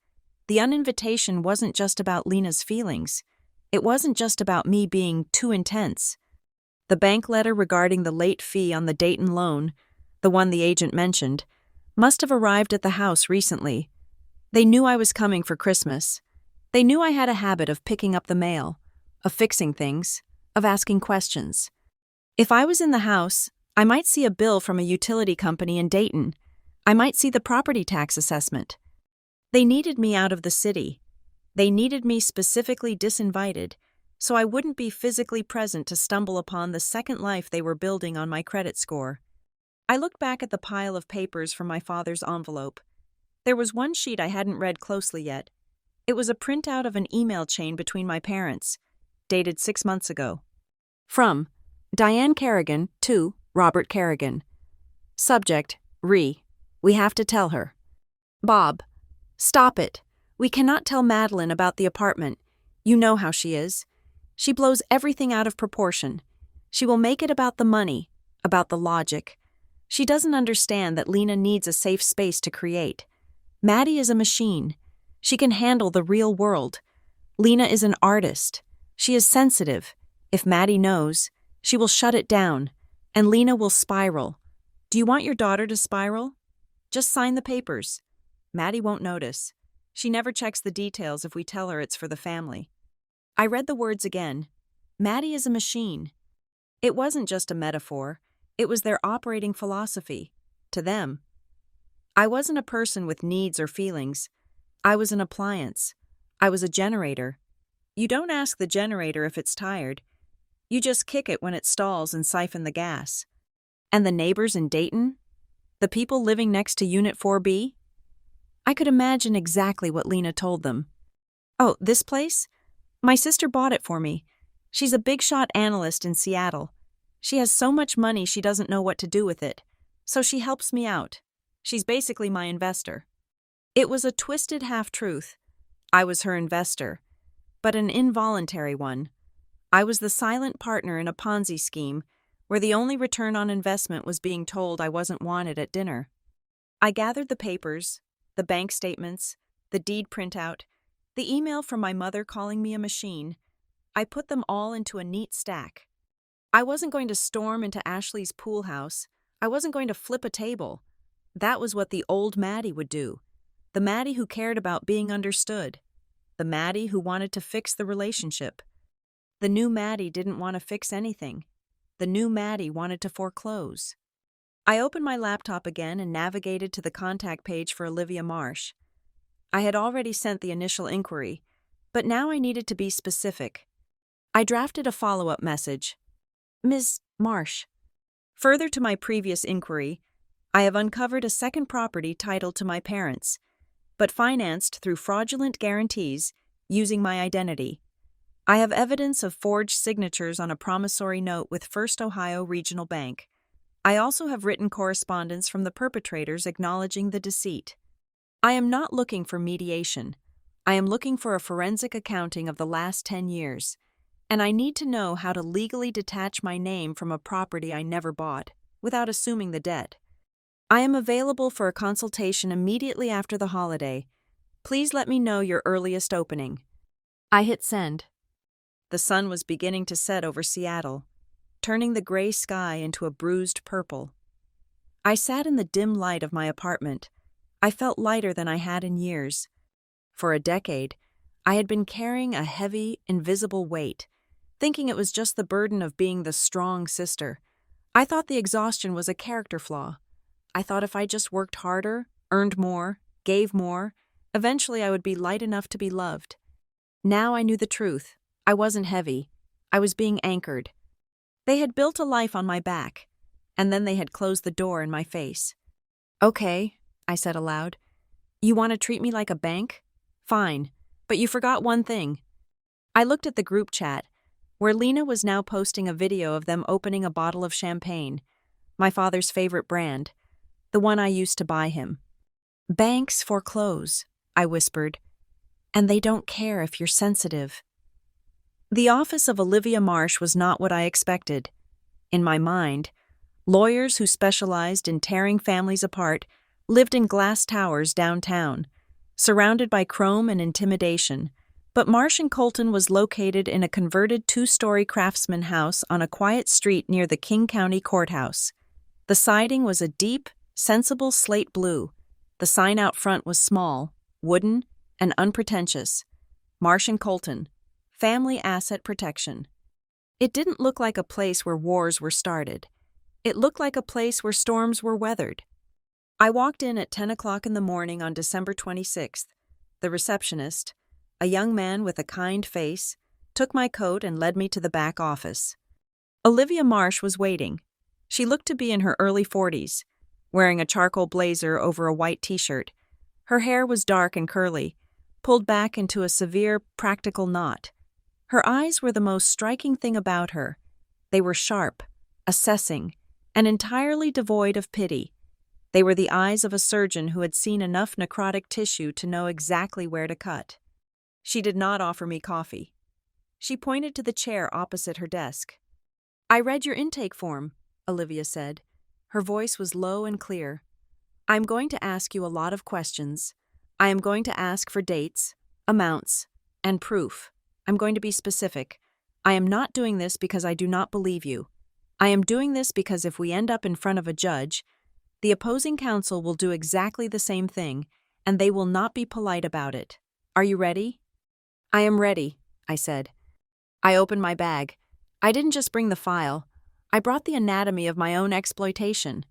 The uninvitation wasn't just about Lena's feelings. It wasn't just about me being too intense. The bank letter regarding the late fee on the Dayton loan, the one the agent mentioned, must have arrived at the house recently. They knew I was coming for Christmas. They knew I had a habit of picking up the mail, of fixing things, of asking questions. If I was in the house, I might see a bill from a utility company in Dayton. I might see the property tax assessment. They needed me out of the city. They needed me specifically disinvited, so I wouldn't be physically present to stumble upon the second life they were building on my credit score. I looked back at the pile of papers from my father's envelope. There was one sheet I hadn't read closely yet. It was a printout of an email chain between my parents, dated 6 months ago. From Diane Kerrigan to Robert Kerrigan. Subject, Re. We have to tell her. Bob. Stop it. We cannot tell Madeline about the apartment. You know how she is. She blows everything out of proportion. She will make it about the money, about the logic. She doesn't understand that Lena needs a safe space to create. Maddie is a machine. She can handle the real world. Lena is an artist. She is sensitive. If Maddie knows, she will shut it down, and Lena will spiral. Do you want your daughter to spiral? Just sign the papers. Maddie won't notice. She never checks the details if we tell her it's for the family. I read the words again. Maddie is a machine. It wasn't just a metaphor. It was their operating philosophy. To them. I wasn't a person with needs or feelings. I was an appliance. I was a generator. You don't ask the generator if it's tired. You just kick it when it stalls and siphon the gas. And the neighbors in Dayton? The people living next to Unit 4B? I could imagine exactly what Lena told them. Oh, this place? My sister bought it for me. She's a big-shot analyst in Seattle. She has so much money she doesn't know what to do with it. So she helps me out. She's basically my investor. It was a twisted half-truth. I was her investor, but an involuntary one. I was the silent partner in a Ponzi scheme where the only return on investment was being told I wasn't wanted at dinner. I gathered the papers, the bank statements, the deed printout, the email from my mother calling me a machine. I put them all into a neat stack. I wasn't going to storm into Ashley's pool house. I wasn't going to flip a table. That was what the old Maddie would do. The Maddie who cared about being understood. The Maddie who wanted to fix the relationship. The new Maddie didn't want to fix anything. The new Maddie wanted to foreclose. I opened my laptop again and navigated to the contact page for Olivia Marsh. I had already sent the initial inquiry, but now I needed to be specific. I drafted a follow-up message. Ms. Marsh, further to my previous inquiry, I have uncovered a second property titled to my parents, but financed through fraudulent guarantees using my identity. I have evidence of forged signatures on a promissory note with First Ohio Regional Bank. I also have written correspondence from the perpetrators acknowledging the deceit. I am not looking for mediation. I am looking for a forensic accounting of the last 10 years, and I need to know how to legally detach my name from a property I never bought, without assuming the debt. I am available for a consultation immediately after the holiday. Please let me know your earliest opening. I hit send. The sun was beginning to set over Seattle, turning the gray sky into a bruised purple. I sat in the dim light of my apartment. I felt lighter than I had in years. For a decade, I had been carrying a heavy, invisible weight, thinking it was just the burden of being the strong sister. I thought the exhaustion was a character flaw. I thought if I just worked harder, earned more, gave more, eventually I would be light enough to be loved. Now I knew the truth. I wasn't heavy. I was being anchored. They had built a life on my back, and then they had closed the door in my face. Okay, I said aloud. You want to treat me like a bank? Fine, but you forgot one thing. I looked at the group chat, where Lena was now posting a video of them opening a bottle of champagne, my father's favorite brand, the one I used to buy him. Banks foreclose, I whispered, and they don't care if you're sensitive. The office of Olivia Marsh was not what I expected. In my mind, lawyers who specialized in tearing families apart lived in glass towers downtown, surrounded by chrome and intimidation, but Marsh & Colton was located in a converted 2-story craftsman house on a quiet street near the King County Courthouse. The siding was a deep, sensible slate blue. The sign out front was small, wooden, and unpretentious. Marsh & Colton, Family Asset Protection. It didn't look like a place where wars were started. It looked like a place where storms were weathered. I walked in at 10 o'clock in the morning on December 26th. The receptionist, a young man with a kind face, took my coat and led me to the back office. Olivia Marsh was waiting. She looked to be in her early 40s, wearing a charcoal blazer over a white t-shirt. Her hair was dark and curly, pulled back into a severe, practical knot. Her eyes were the most striking thing about her. They were sharp, assessing, and entirely devoid of pity. They were the eyes of a surgeon who had seen enough necrotic tissue to know exactly where to cut. She did not offer me coffee. She pointed to the chair opposite her desk. I read your intake form, Olivia said. Her voice was low and clear. I'm going to ask you a lot of questions. I am going to ask for dates, amounts, and proof. I'm going to be specific. I am not doing this because I do not believe you. I am doing this because if we end up in front of a judge, the opposing counsel will do exactly the same thing, and they will not be polite about it. Are you ready? I am ready, I said. I opened my bag. I didn't just bring the file. I brought the anatomy of my own exploitation.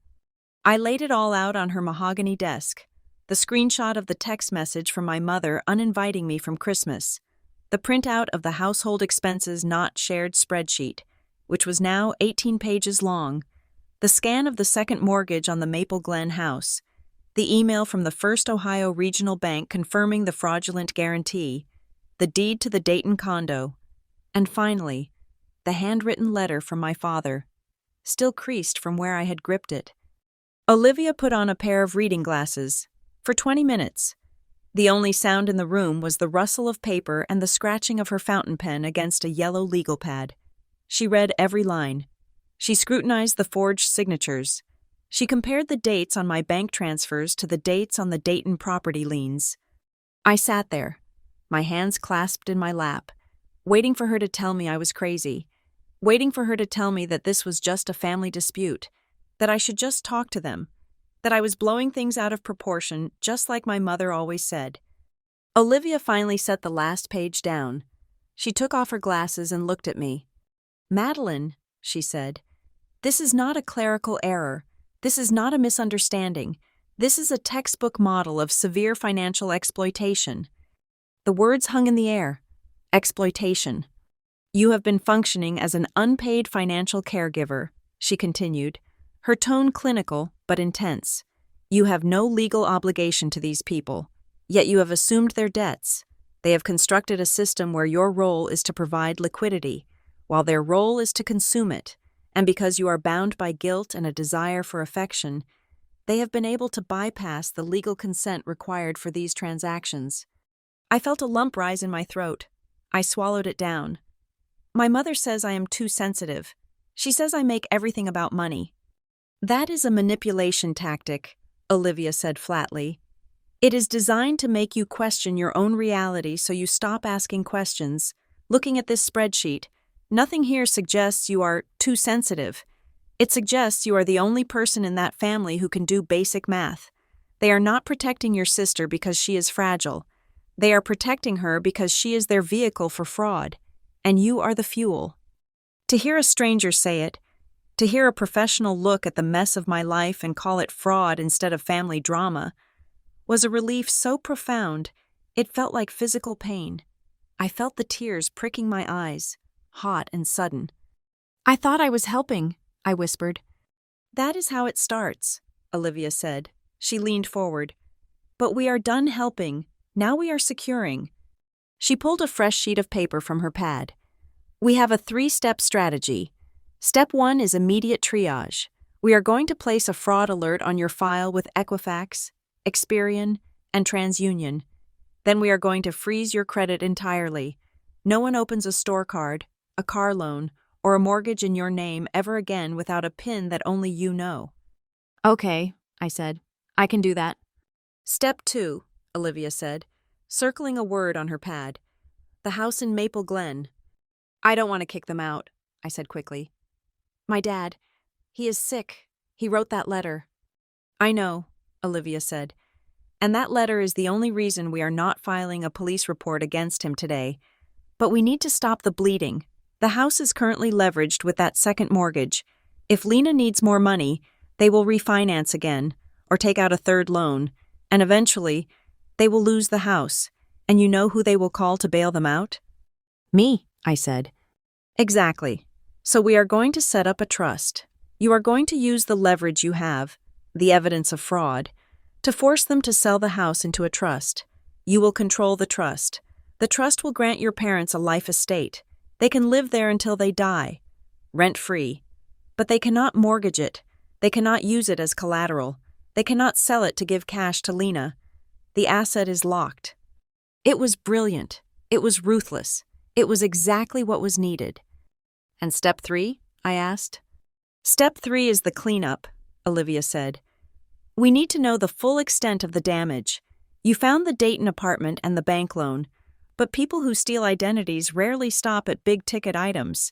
I laid it all out on her mahogany desk. The screenshot of the text message from my mother uninviting me from Christmas. The printout of the household expenses not shared spreadsheet, which was now 18 pages long. The scan of the second mortgage on the Maple Glen house. The email from the First Ohio Regional Bank confirming the fraudulent guarantee. The deed to the Dayton condo. And finally, the handwritten letter from my father, still creased from where I had gripped it. Olivia put on a pair of reading glasses. For 20 minutes. The only sound in the room was the rustle of paper and the scratching of her fountain pen against a yellow legal pad. She read every line. She scrutinized the forged signatures. She compared the dates on my bank transfers to the dates on the Dayton property liens. I sat there, my hands clasped in my lap, waiting for her to tell me I was crazy, waiting for her to tell me that this was just a family dispute, that I should just talk to them, that I was blowing things out of proportion just like my mother always said. Olivia finally set the last page down. She took off her glasses and looked at me. "Madeline," she said, "this is not a clerical error. This is not a misunderstanding. This is a textbook model of severe financial exploitation." The words hung in the air. Exploitation. "You have been functioning as an unpaid financial caregiver," she continued, her tone clinical but intense. "You have no legal obligation to these people, yet you have assumed their debts. They have constructed a system where your role is to provide liquidity, while their role is to consume it, and because you are bound by guilt and a desire for affection, they have been able to bypass the legal consent required for these transactions." I felt a lump rise in my throat. I swallowed it down. "My mother says I am too sensitive. She says I make everything about money." "That is a manipulation tactic," Olivia said flatly. "It is designed to make you question your own reality so you stop asking questions. Looking at this spreadsheet, nothing here suggests you are too sensitive. It suggests you are the only person in that family who can do basic math. They are not protecting your sister because she is fragile. They are protecting her because she is their vehicle for fraud, and you are the fuel." To hear a stranger say it, to hear a professional look at the mess of my life and call it fraud instead of family drama, was a relief so profound it felt like physical pain. I felt the tears pricking my eyes, hot and sudden. "I thought I was helping," I whispered. "That is how it starts," Olivia said. She leaned forward. "But we are done helping. Now we are securing." She pulled a fresh sheet of paper from her pad. "We have a 3-step strategy. Step 1 is immediate triage. We are going to place a fraud alert on your file with Equifax, Experian, and TransUnion. Then we are going to freeze your credit entirely. No one opens a store card, a car loan, or a mortgage in your name ever again without a PIN that only you know." "Okay," I said. "I can do that." "Step 2, Olivia said, circling a word on her pad. "The house in Maple Glen." "I don't want to kick them out," I said quickly. "My dad, he is sick. He wrote that letter." "I know," Olivia said. "And that letter is the only reason we are not filing a police report against him today. But we need to stop the bleeding. The house is currently leveraged with that second mortgage. If Lena needs more money, they will refinance again, or take out a third loan, and eventually, they will lose the house. And you know who they will call to bail them out?" "Me," I said. "Exactly. So we are going to set up a trust. You are going to use the leverage you have, the evidence of fraud, to force them to sell the house into a trust. You will control the trust. The trust will grant your parents a life estate. They can live there until they die, rent-free. But they cannot mortgage it. They cannot use it as collateral. They cannot sell it to give cash to Lena. The asset is locked." It was brilliant. It was ruthless. It was exactly what was needed. "And step 3? I asked. "Step 3 is the cleanup," Olivia said. "We need to know the full extent of the damage. You found the Dayton apartment and the bank loan, but people who steal identities rarely stop at big-ticket items.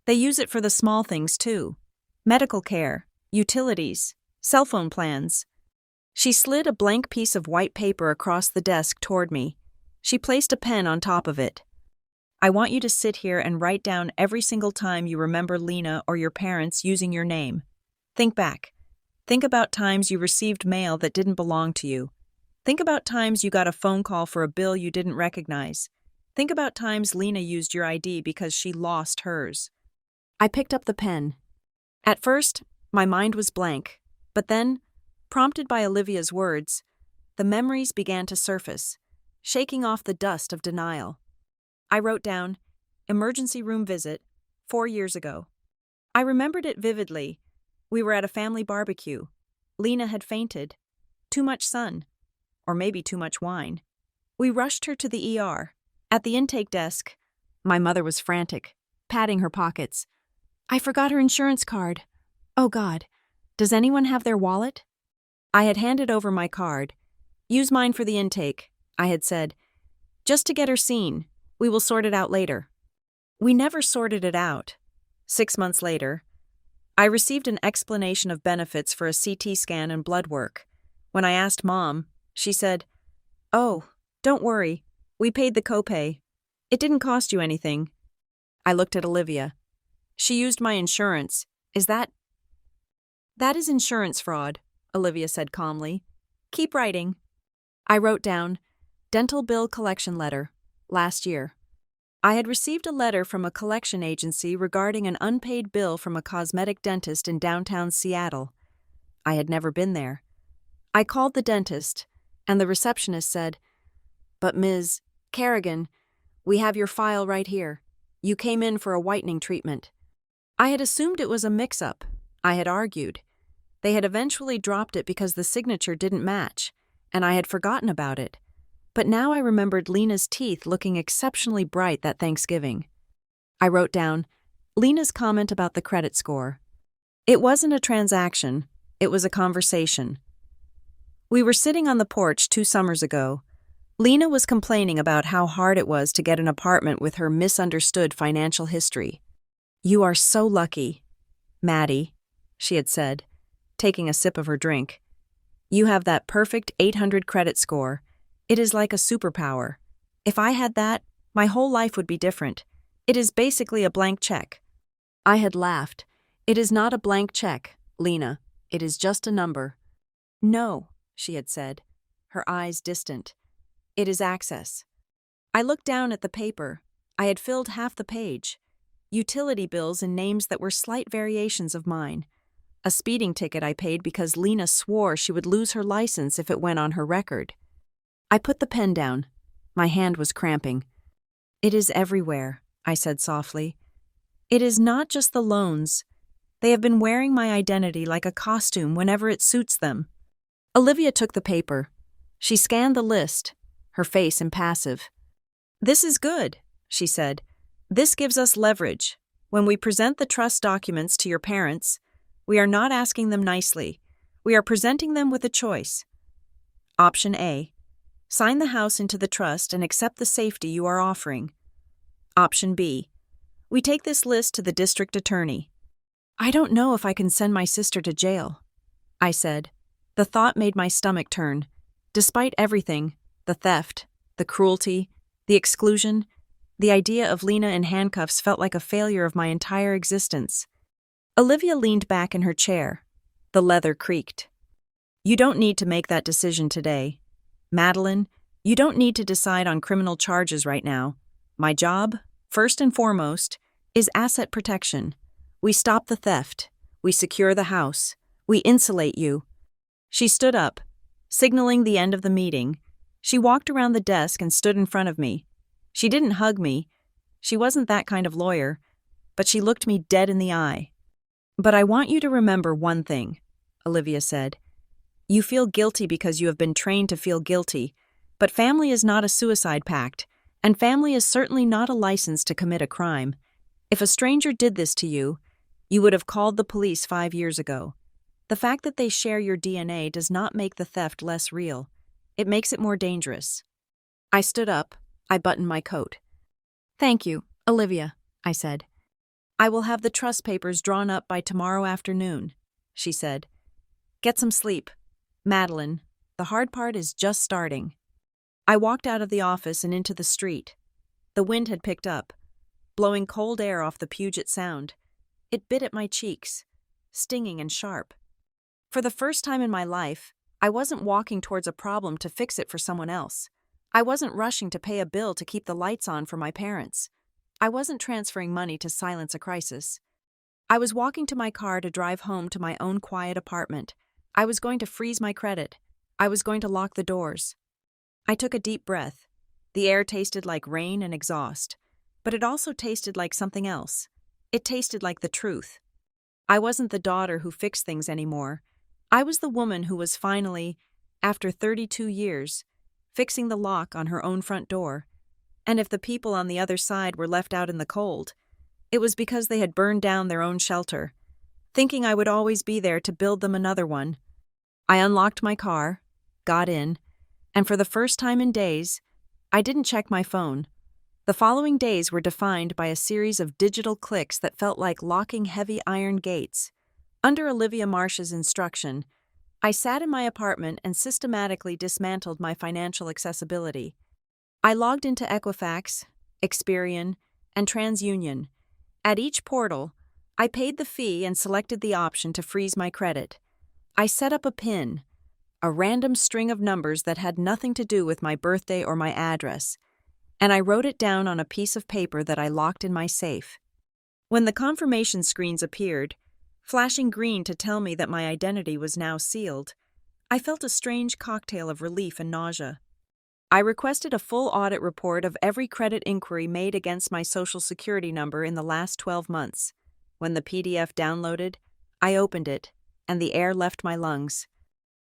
They use it for the small things, too. Medical care, utilities, cell phone plans." She slid a blank piece of white paper across the desk toward me. She placed a pen on top of it. "I want you to sit here and write down every single time you remember Lena or your parents using your name. Think back. Think about times you received mail that didn't belong to you. Think about times you got a phone call for a bill you didn't recognize. Think about times Lena used your ID because she lost hers. I picked up the pen. At first, my mind was blank, but then, prompted by Olivia's words, the memories began to surface, shaking off the dust of denial. I wrote down, emergency room visit, 4 years ago. I remembered it vividly. We were at a family barbecue. Lena had fainted. Too much sun. Or maybe too much wine. We rushed her to the ER. At the intake desk, my mother was frantic, patting her pockets. I forgot her insurance card. Oh God, does anyone have their wallet? I had handed over my card. Use mine for the intake, I had said. Just to get her seen. We will sort it out later. We never sorted it out. 6 months later, I received an explanation of benefits for a CT scan and blood work. When I asked Mom, she said, "Oh, don't worry. We paid the copay. It didn't cost you anything." I looked at Olivia. She used my insurance. That is insurance fraud, Olivia said calmly. Keep writing. I wrote down, dental bill collection letter, last year. I had received a letter from a collection agency regarding an unpaid bill from a cosmetic dentist in downtown Seattle. I had never been there. I called the dentist, and the receptionist said, "But Ms. Kerrigan, we have your file right here. You came in for a whitening treatment." I had assumed it was a mix-up. I had argued. They had eventually dropped it because the signature didn't match, and I had forgotten about it. But now I remembered Lena's teeth looking exceptionally bright that Thanksgiving. I wrote down, Lena's comment about the credit score. It wasn't a transaction, it was a conversation. We were sitting on the porch 2 summers ago. Lena was complaining about how hard it was to get an apartment with her misunderstood financial history. "You are so lucky, Maddie," she had said, taking a sip of her drink. "You have that perfect 800 credit score. It is like a superpower. If I had that, my whole life would be different. It is basically a blank check." I had laughed. "It is not a blank check, Lena. It is just a number." "No," she had said, her eyes distant. "It is access." I looked down at the paper. I had filled half the page. Utility bills in names that were slight variations of mine. A speeding ticket I paid because Lena swore she would lose her license if it went on her record. I put the pen down. My hand was cramping. "It is everywhere," I said softly. "It is not just the loans. They have been wearing my identity like a costume whenever it suits them." Olivia took the paper. She scanned the list, her face impassive. "This is good," she said. "This gives us leverage. When we present the trust documents to your parents, we are not asking them nicely. We are presenting them with a choice. Option A. Sign the house into the trust and accept the safety you are offering. Option B. We take this list to the district attorney." "I don't know if I can send my sister to jail," I said. The thought made my stomach turn. Despite everything, the theft, the cruelty, the exclusion, the idea of Lena in handcuffs felt like a failure of my entire existence. Olivia leaned back in her chair. The leather creaked. "You don't need to make that decision today. Madeline, you don't need to decide on criminal charges right now. My job, first and foremost, is asset protection. We stop the theft. We secure the house. We insulate you." She stood up, signaling the end of the meeting. She walked around the desk and stood in front of me. She didn't hug me. She wasn't that kind of lawyer, but she looked me dead in the eye. "But I want you to remember one thing," Olivia said. "You feel guilty because you have been trained to feel guilty, but family is not a suicide pact, and family is certainly not a license to commit a crime. If a stranger did this to you, you would have called the police 5 years ago. The fact that they share your DNA does not make the theft less real. It makes it more dangerous." I stood up. I buttoned my coat. "Thank you, Olivia," I said. "I will have the trust papers drawn up by tomorrow afternoon," she said. "Get some sleep. Madeline, the hard part is just starting." I walked out of the office and into the street. The wind had picked up, blowing cold air off the Puget Sound. It bit at my cheeks, stinging and sharp. For the first time in my life, I wasn't walking towards a problem to fix it for someone else. I wasn't rushing to pay a bill to keep the lights on for my parents. I wasn't transferring money to silence a crisis. I was walking to my car to drive home to my own quiet apartment. I was going to freeze my credit. I was going to lock the doors. I took a deep breath. The air tasted like rain and exhaust, but it also tasted like something else. It tasted like the truth. I wasn't the daughter who fixed things anymore. I was the woman who was finally, after 32 years, fixing the lock on her own front door. And if the people on the other side were left out in the cold, it was because they had burned down their own shelter, thinking I would always be there to build them another one. I unlocked my car, got in, and for the first time in days, I didn't check my phone. The following days were defined by a series of digital clicks that felt like locking heavy iron gates. Under Olivia Marsh's instruction, I sat in my apartment and systematically dismantled my financial accessibility. I logged into Equifax, Experian, and TransUnion. At each portal, I paid the fee and selected the option to freeze my credit. I set up a PIN, a random string of numbers that had nothing to do with my birthday or my address, and I wrote it down on a piece of paper that I locked in my safe. When the confirmation screens appeared, flashing green to tell me that my identity was now sealed, I felt a strange cocktail of relief and nausea. I requested a full audit report of every credit inquiry made against my Social Security number in the last 12 months. When the PDF downloaded, I opened it, and the air left my lungs.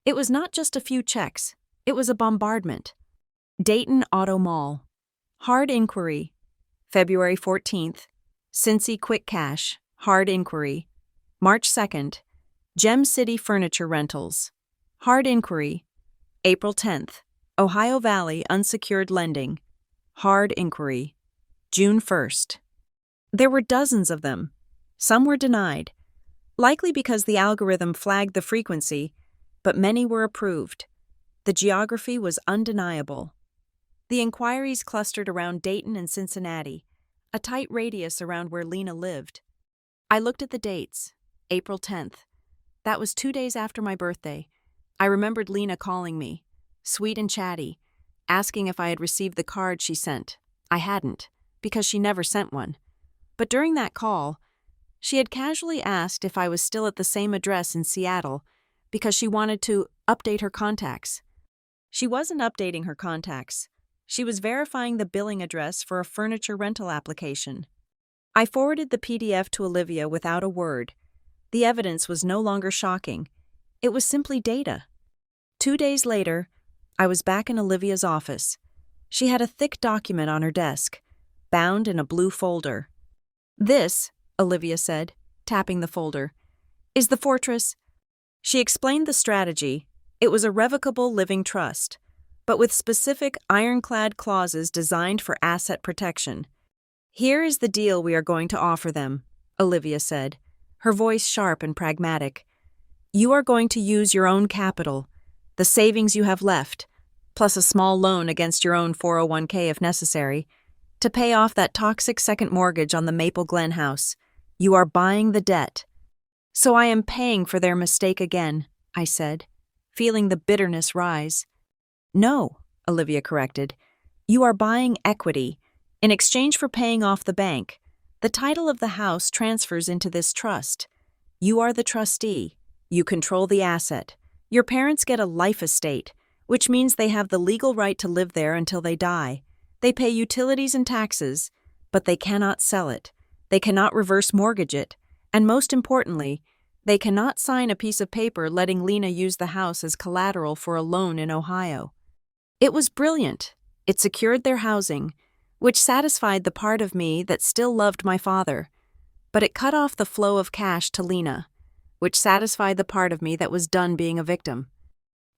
It was not just a few checks, it was a bombardment. Dayton Auto Mall. Hard inquiry. February 14th. Cincy Quick Cash. Hard inquiry. March 2nd. Gem City Furniture Rentals. Hard inquiry. April 10th. Ohio Valley Unsecured Lending. Hard inquiry. June 1st. There were dozens of them. Some were denied, likely because the algorithm flagged the frequency, but many were approved. The geography was undeniable. The inquiries clustered around Dayton and Cincinnati, a tight radius around where Lena lived. I looked at the dates. April 10th. That was 2 days after my birthday. I remembered Lena calling me, sweet and chatty, asking if I had received the card she sent. I hadn't, because she never sent one. But during that call, she had casually asked if I was still at the same address in Seattle because she wanted to update her contacts. She wasn't updating her contacts. She was verifying the billing address for a furniture rental application. I forwarded the PDF to Olivia without a word. The evidence was no longer shocking. It was simply data. 2 days later, I was back in Olivia's office. She had a thick document on her desk, bound in a blue folder. "This," Olivia said, tapping the folder, "is the fortress." She explained the strategy. It was a revocable living trust, but with specific ironclad clauses designed for asset protection. "Here is the deal we are going to offer them," Olivia said, her voice sharp and pragmatic. "You are going to use your own capital, the savings you have left, plus a small loan against your own 401k if necessary, to pay off that toxic second mortgage on the Maple Glen house. You are buying the debt." "So I am paying for their mistake again," I said, feeling the bitterness rise. "No," Olivia corrected. "You are buying equity. In exchange for paying off the bank, the title of the house transfers into this trust. You are the trustee. You control the asset. Your parents get a life estate, which means they have the legal right to live there until they die. They pay utilities and taxes, but they cannot sell it. They cannot reverse mortgage it. And most importantly, they cannot sign a piece of paper letting Lena use the house as collateral for a loan in Ohio." It was brilliant. It secured their housing, which satisfied the part of me that still loved my father. But it cut off the flow of cash to Lena, which satisfied the part of me that was done being a victim.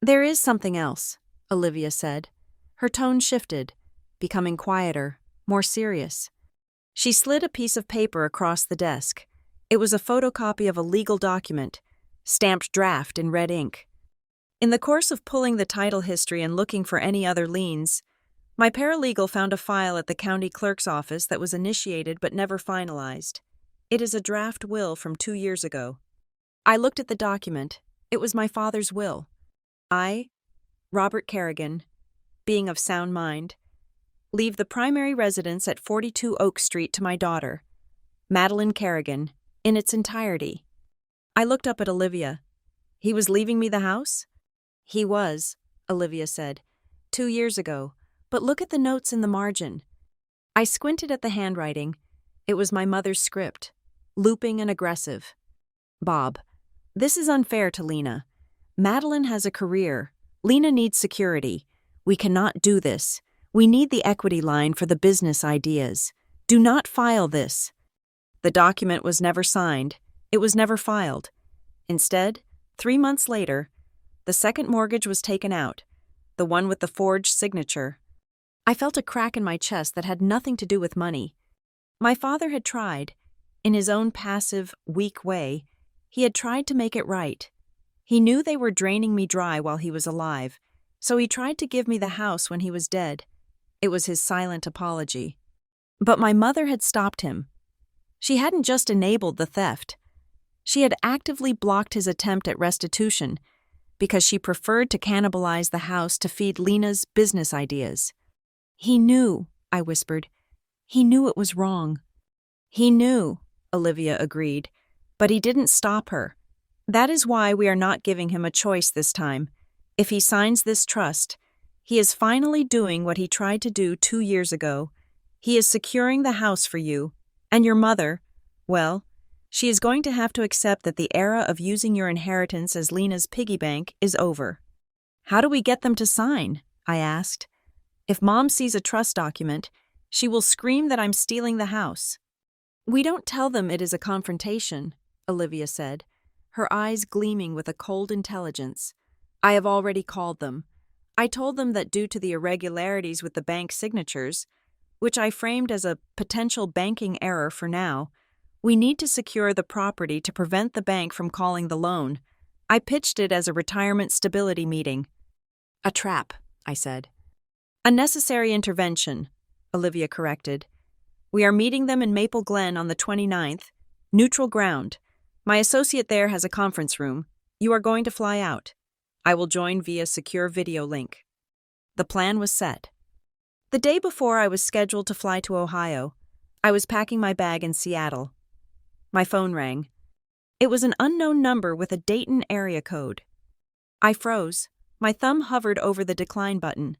"There is something else," Olivia said. Her tone shifted, becoming quieter, more serious. She slid a piece of paper across the desk. It was a photocopy of a legal document, stamped draft in red ink. In the course of pulling the title history and looking for any other liens, my paralegal found a file at the county clerk's office that was initiated but never finalized. It is a draft will from 2 years ago. I looked at the document, It was my father's will. I, Robert Kerrigan, being of sound mind, leave the primary residence at 42 Oak Street to my daughter, Madeline Kerrigan, in its entirety. I looked up at Olivia. He was leaving me the house? He was, Olivia said, 2 years ago, but look at the notes in the margin. I squinted at the handwriting. It was my mother's script, looping and aggressive. Bob, this is unfair to Lena. Madeline has a career. Lena needs security. We cannot do this. We need the equity line for the business ideas. Do not file this. The document was never signed. It was never filed. Instead, 3 months later, the second mortgage was taken out, the one with the forged signature. I felt a crack in my chest that had nothing to do with money. My father had tried, in his own passive, weak way, he had tried to make it right. He knew they were draining me dry while he was alive, so he tried to give me the house when he was dead. It was his silent apology. But my mother had stopped him. She hadn't just enabled the theft. She had actively blocked his attempt at restitution because she preferred to cannibalize the house to feed Lena's business ideas. He knew, I whispered. He knew it was wrong. He knew, Olivia agreed, but he didn't stop her. That is why we are not giving him a choice this time. If he signs this trust, he is finally doing what he tried to do 2 years ago. He is securing the house for you, and your mother, well, she is going to have to accept that the era of using your inheritance as Lena's piggy bank is over. How do we get them to sign? I asked. If Mom sees a trust document, she will scream that I'm stealing the house. We don't tell them it is a confrontation, Olivia said, her eyes gleaming with a cold intelligence. I have already called them. I told them that due to the irregularities with the bank signatures, which I framed as a potential banking error for now, we need to secure the property to prevent the bank from calling the loan. I pitched it as a retirement stability meeting. A trap, I said. A necessary intervention, Olivia corrected. We are meeting them in Maple Glen on the 29th, neutral ground. My associate there has a conference room. You are going to fly out. I will join via secure video link. The plan was set. The day before I was scheduled to fly to Ohio, I was packing my bag in Seattle. My phone rang. It was an unknown number with a Dayton area code. I froze. My thumb hovered over the decline button.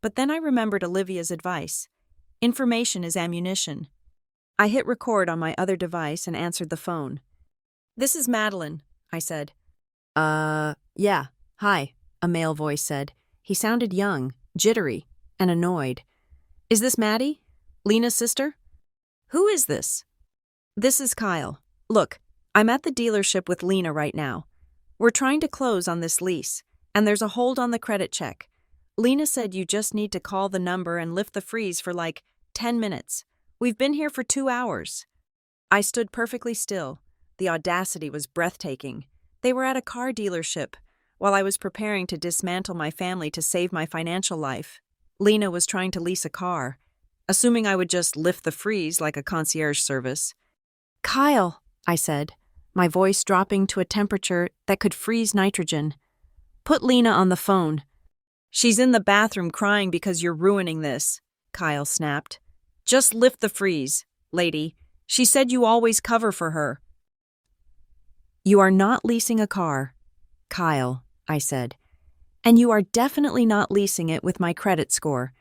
But then I remembered Olivia's advice. Information is ammunition. I hit record on my other device and answered the phone. This is Madeline, I said. Yeah, hi, a male voice said. He sounded young, jittery, and annoyed. Is this Maddie? Lena's sister? Who is this? This is Kyle. Look, I'm at the dealership with Lena right now. We're trying to close on this lease, and there's a hold on the credit check. Lena said you just need to call the number and lift the freeze for like 10 minutes. We've been here for 2 hours. I stood perfectly still. The audacity was breathtaking. They were at a car dealership, while I was preparing to dismantle my family to save my financial life. Lena was trying to lease a car, assuming I would just lift the freeze like a concierge service. Kyle, I said, my voice dropping to a temperature that could freeze nitrogen. Put Lena on the phone. She's in the bathroom crying because you're ruining this, Kyle snapped. Just lift the freeze, lady. She said you always cover for her. You are not leasing a car, Kyle, I said. And you are definitely not leasing it with my credit score.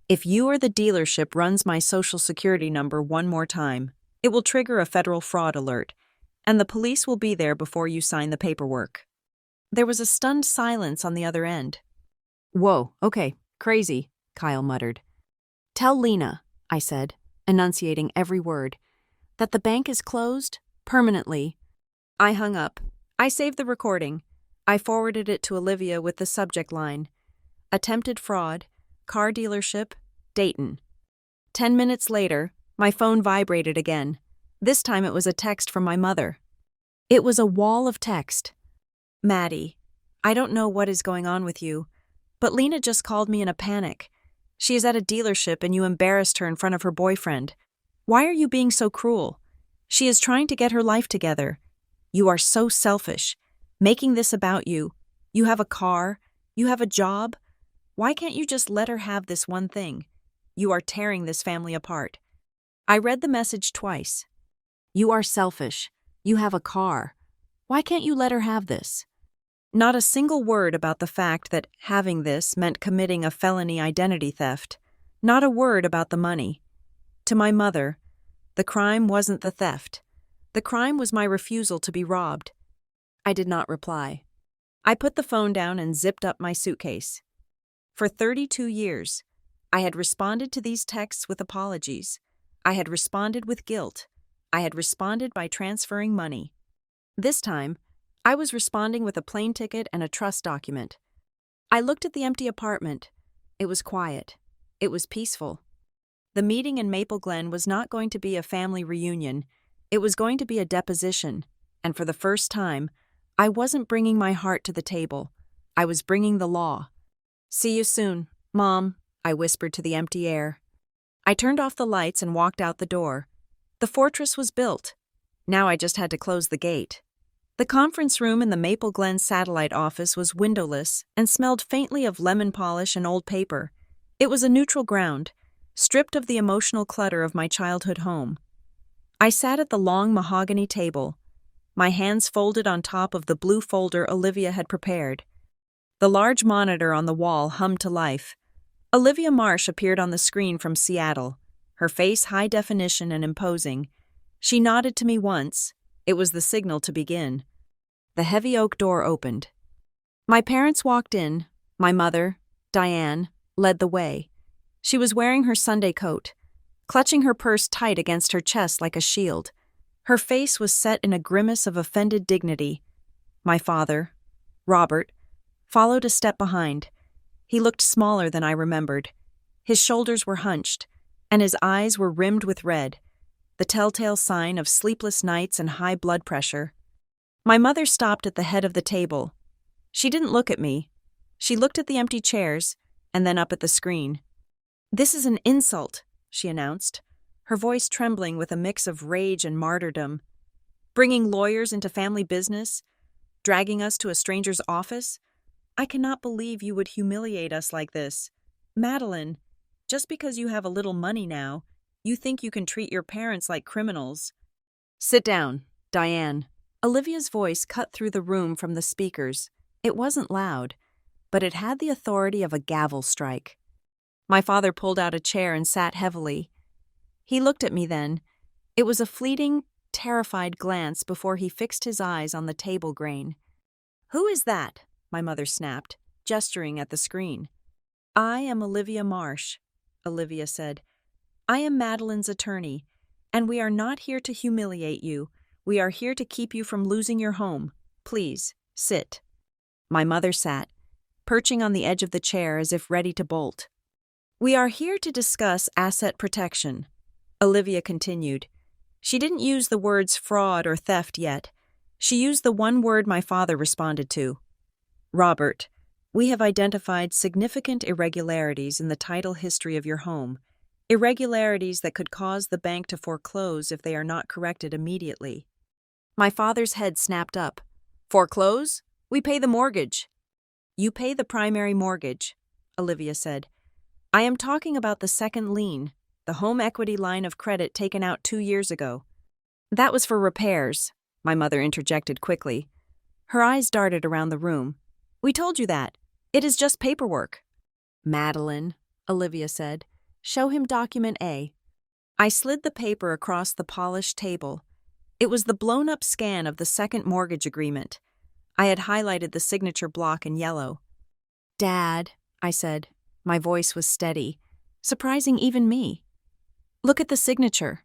If you or the dealership runs my social security number one more time, it will trigger a federal fraud alert, and the police will be there before you sign the paperwork. There was a stunned silence on the other end. Whoa, okay, crazy, Kyle muttered. Tell Lena, I said, enunciating every word, that the bank is closed permanently. I hung up. I saved the recording. I forwarded it to Olivia with the subject line, Attempted fraud, car dealership, Dayton. 10 minutes later, my phone vibrated again. This time it was a text from my mother. It was a wall of text. Maddie, I don't know what is going on with you, but Lena just called me in a panic. She is at a dealership and you embarrassed her in front of her boyfriend. Why are you being so cruel? She is trying to get her life together. You are so selfish. Making this about you. You have a car. You have a job. Why can't you just let her have this one thing? You are tearing this family apart. I read the message twice. You are selfish. You have a car. Why can't you let her have this? Not a single word about the fact that having this meant committing a felony identity theft. Not a word about the money. To my mother, the crime wasn't the theft. The crime was my refusal to be robbed. I did not reply. I put the phone down and zipped up my suitcase. For 32 years, I had responded to these texts with apologies. I had responded with guilt. I had responded by transferring money. This time, I was responding with a plane ticket and a trust document. I looked at the empty apartment. It was quiet. It was peaceful. The meeting in Maple Glen was not going to be a family reunion. It was going to be a deposition, and for the first time, I wasn't bringing my heart to the table. I was bringing the law. "See you soon, Mom," I whispered to the empty air. I turned off the lights and walked out the door. The fortress was built. Now I just had to close the gate. The conference room in the Maple Glen satellite office was windowless and smelled faintly of lemon polish and old paper. It was a neutral ground, stripped of the emotional clutter of my childhood home. I sat at the long mahogany table, my hands folded on top of the blue folder Olivia had prepared. The large monitor on the wall hummed to life. Olivia Marsh appeared on the screen from Seattle, her face high definition and imposing. She nodded to me once. It was the signal to begin. The heavy oak door opened. My parents walked in. My mother, Diane, led the way. She was wearing her Sunday coat, clutching her purse tight against her chest like a shield. Her face was set in a grimace of offended dignity. My father, Robert, followed a step behind. He looked smaller than I remembered. His shoulders were hunched, and his eyes were rimmed with red, the telltale sign of sleepless nights and high blood pressure. My mother stopped at the head of the table. She didn't look at me. She looked at the empty chairs, and then up at the screen. "This is an insult," she announced, her voice trembling with a mix of rage and martyrdom. "Bringing lawyers into family business? Dragging us to a stranger's office? I cannot believe you would humiliate us like this. Madeline, just because you have a little money now, you think you can treat your parents like criminals." "Sit down, Diane." Olivia's voice cut through the room from the speakers. It wasn't loud, but it had the authority of a gavel strike. My father pulled out a chair and sat heavily. He looked at me then. It was a fleeting, terrified glance before he fixed his eyes on the table grain. "Who is that?" my mother snapped, gesturing at the screen. "I am Olivia Marsh," Olivia said. "I am Madeline's attorney, and we are not here to humiliate you. We are here to keep you from losing your home. Please, sit." My mother sat, perching on the edge of the chair as if ready to bolt. "We are here to discuss asset protection," Olivia continued. She didn't use the words fraud or theft yet. She used the one word my father responded to. "Robert, we have identified significant irregularities in the title history of your home, irregularities that could cause the bank to foreclose if they are not corrected immediately." My father's head snapped up. "Foreclose? We pay the mortgage." "You pay the primary mortgage," Olivia said. "I am talking about the second lien, the home equity line of credit taken out 2 years ago." "That was for repairs," my mother interjected quickly. Her eyes darted around the room. "We told you that. It is just paperwork." "Madeline," Olivia said, "show him document A." I slid the paper across the polished table. It was the blown-up scan of the second mortgage agreement. I had highlighted the signature block in yellow. "Dad," I said. My voice was steady, surprising even me. "Look at the signature."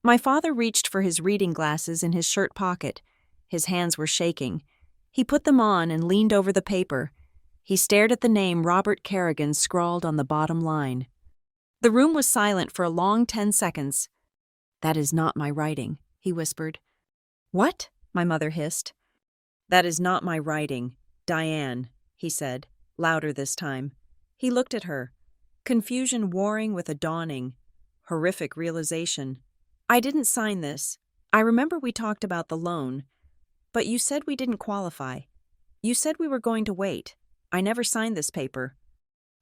My father reached for his reading glasses in his shirt pocket. His hands were shaking. He put them on and leaned over the paper. He stared at the name Robert Kerrigan scrawled on the bottom line. The room was silent for a long 10 seconds. "That is not my writing," he whispered. "What?" my mother hissed. "That is not my writing, Diane," he said, louder this time. He looked at her, confusion warring with a dawning, horrific realization. "I didn't sign this. I remember we talked about the loan. But you said we didn't qualify. You said we were going to wait. I never signed this paper."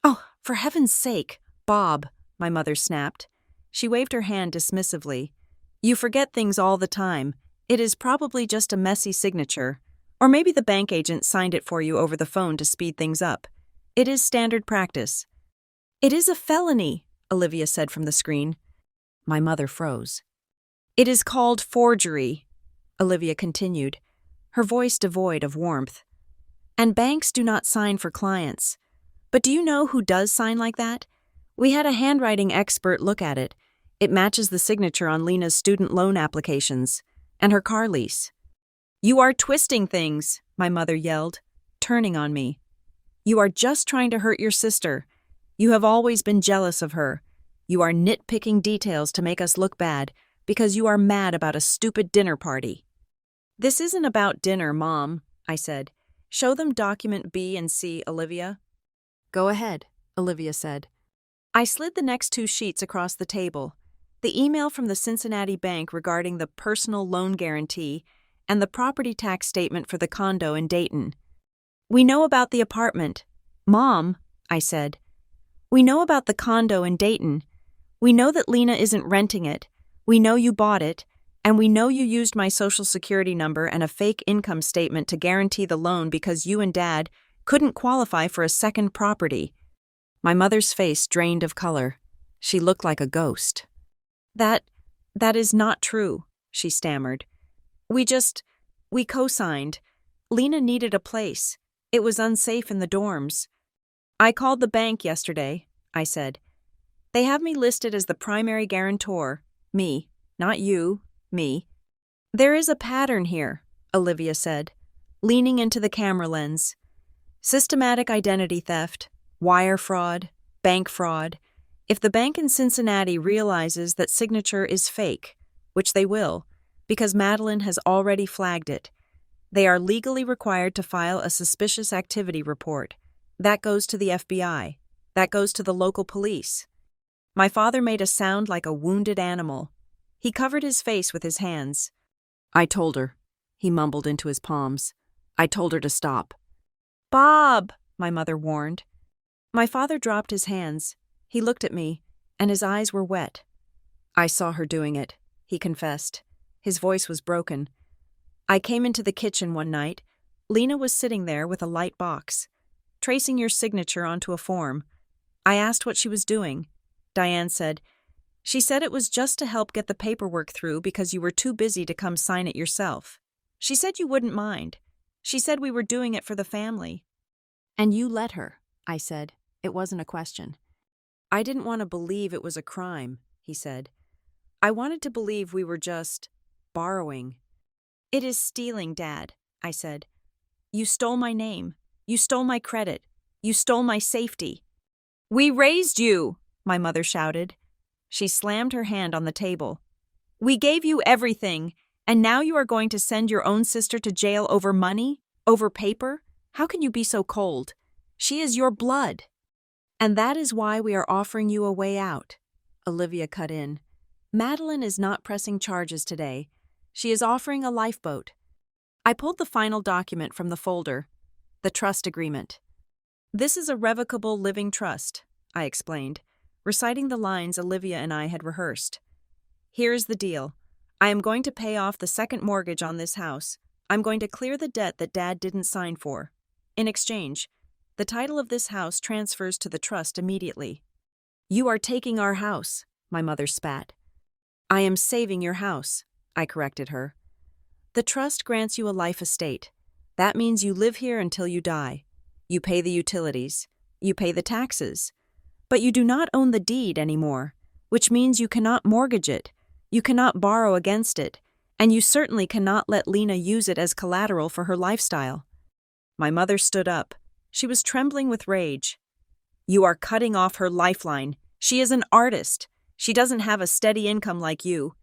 "Oh, for heaven's sake, Bob," my mother snapped. She waved her hand dismissively. "You forget things all the time. It is probably just a messy signature. Or maybe the bank agent signed it for you over the phone to speed things up. It is standard practice." "It is a felony," Olivia said from the screen. My mother froze. "It is called forgery," Olivia continued, her voice devoid of warmth. "And banks do not sign for clients. But do you know who does sign like that? We had a handwriting expert look at it. It matches the signature on Lena's student loan applications and her car lease." "You are twisting things," my mother yelled, turning on me. "You are just trying to hurt your sister. You have always been jealous of her. You are nitpicking details to make us look bad because you are mad about a stupid dinner party." "This isn't about dinner, Mom," I said. "Show them document B and C, Olivia." "Go ahead," Olivia said. I slid the next two sheets across the table. The email from the Cincinnati bank regarding the personal loan guarantee and the property tax statement for the condo in Dayton. "We know about the apartment." "Mom," I said. "We know about the condo in Dayton. We know that Lena isn't renting it. We know you bought it. And we know you used my social security number and a fake income statement to guarantee the loan because you and Dad couldn't qualify for a second property." My mother's face drained of color. She looked like a ghost. That is not true," she stammered. We co-signed. Lena needed a place. It was unsafe in the dorms." "I called the bank yesterday," I said. "They have me listed as the primary guarantor. Me, not you, me." "There is a pattern here," Olivia said, leaning into the camera lens. "Systematic identity theft, wire fraud, bank fraud. If the bank in Cincinnati realizes that signature is fake, which they will, because Madeline has already flagged it, they are legally required to file a suspicious activity report. That goes to the FBI. That goes to the local police." My father made a sound like a wounded animal. He covered his face with his hands. "I told her," he mumbled into his palms. "I told her to stop." "Bob," my mother warned. My father dropped his hands. He looked at me, and his eyes were wet. "I saw her doing it," he confessed. His voice was broken. "I came into the kitchen one night. Lena was sitting there with a light box, tracing your signature onto a form. I asked what she was doing. Diane said, she said it was just to help get the paperwork through because you were too busy to come sign it yourself. She said you wouldn't mind. She said we were doing it for the family." "And you let her," I said. It wasn't a question. "I didn't want to believe it was a crime," he said. "I wanted to believe we were just borrowing." "It is stealing, Dad," I said. "You stole my name. You stole my credit. You stole my safety." "We raised you," my mother shouted. She slammed her hand on the table. "We gave you everything, and now you are going to send your own sister to jail over money? Over paper? How can you be so cold? She is your blood." "And that is why we are offering you a way out," Olivia cut in. "Madeline is not pressing charges today. She is offering a lifeboat." I pulled the final document from the folder, the trust agreement. "This is a revocable living trust," I explained, reciting the lines Olivia and I had rehearsed. "Here is the deal. I am going to pay off the second mortgage on this house. I'm going to clear the debt that Dad didn't sign for. In exchange, the title of this house transfers to the trust immediately." "You are taking our house," my mother spat. "I am saving your house," I corrected her. "The trust grants you a life estate. That means you live here until you die. You pay the utilities. You pay the taxes. But you do not own the deed anymore, which means you cannot mortgage it. You cannot borrow against it. And you certainly cannot let Lena use it as collateral for her lifestyle." My mother stood up. She was trembling with rage. "You are cutting off her lifeline. She is an artist. She doesn't have a steady income like you.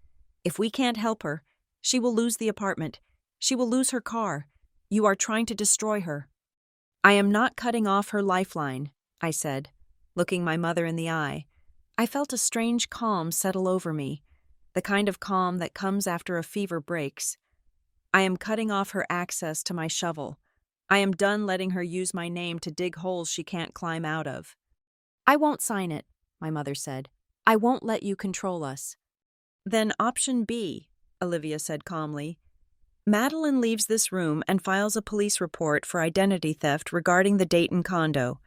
If we can't help her, she will lose the apartment. She will lose her car. You are trying to destroy her." "I am not cutting off her lifeline," I said, looking my mother in the eye. I felt a strange calm settle over me, the kind of calm that comes after a fever breaks. I am cutting off her access to my shovel. I am done letting her use my name to dig holes she can't climb out of. I won't sign it, my mother said. I won't let you control us. Then option B, Olivia said calmly. Madeline leaves this room and files a police report for identity theft regarding the Dayton condo.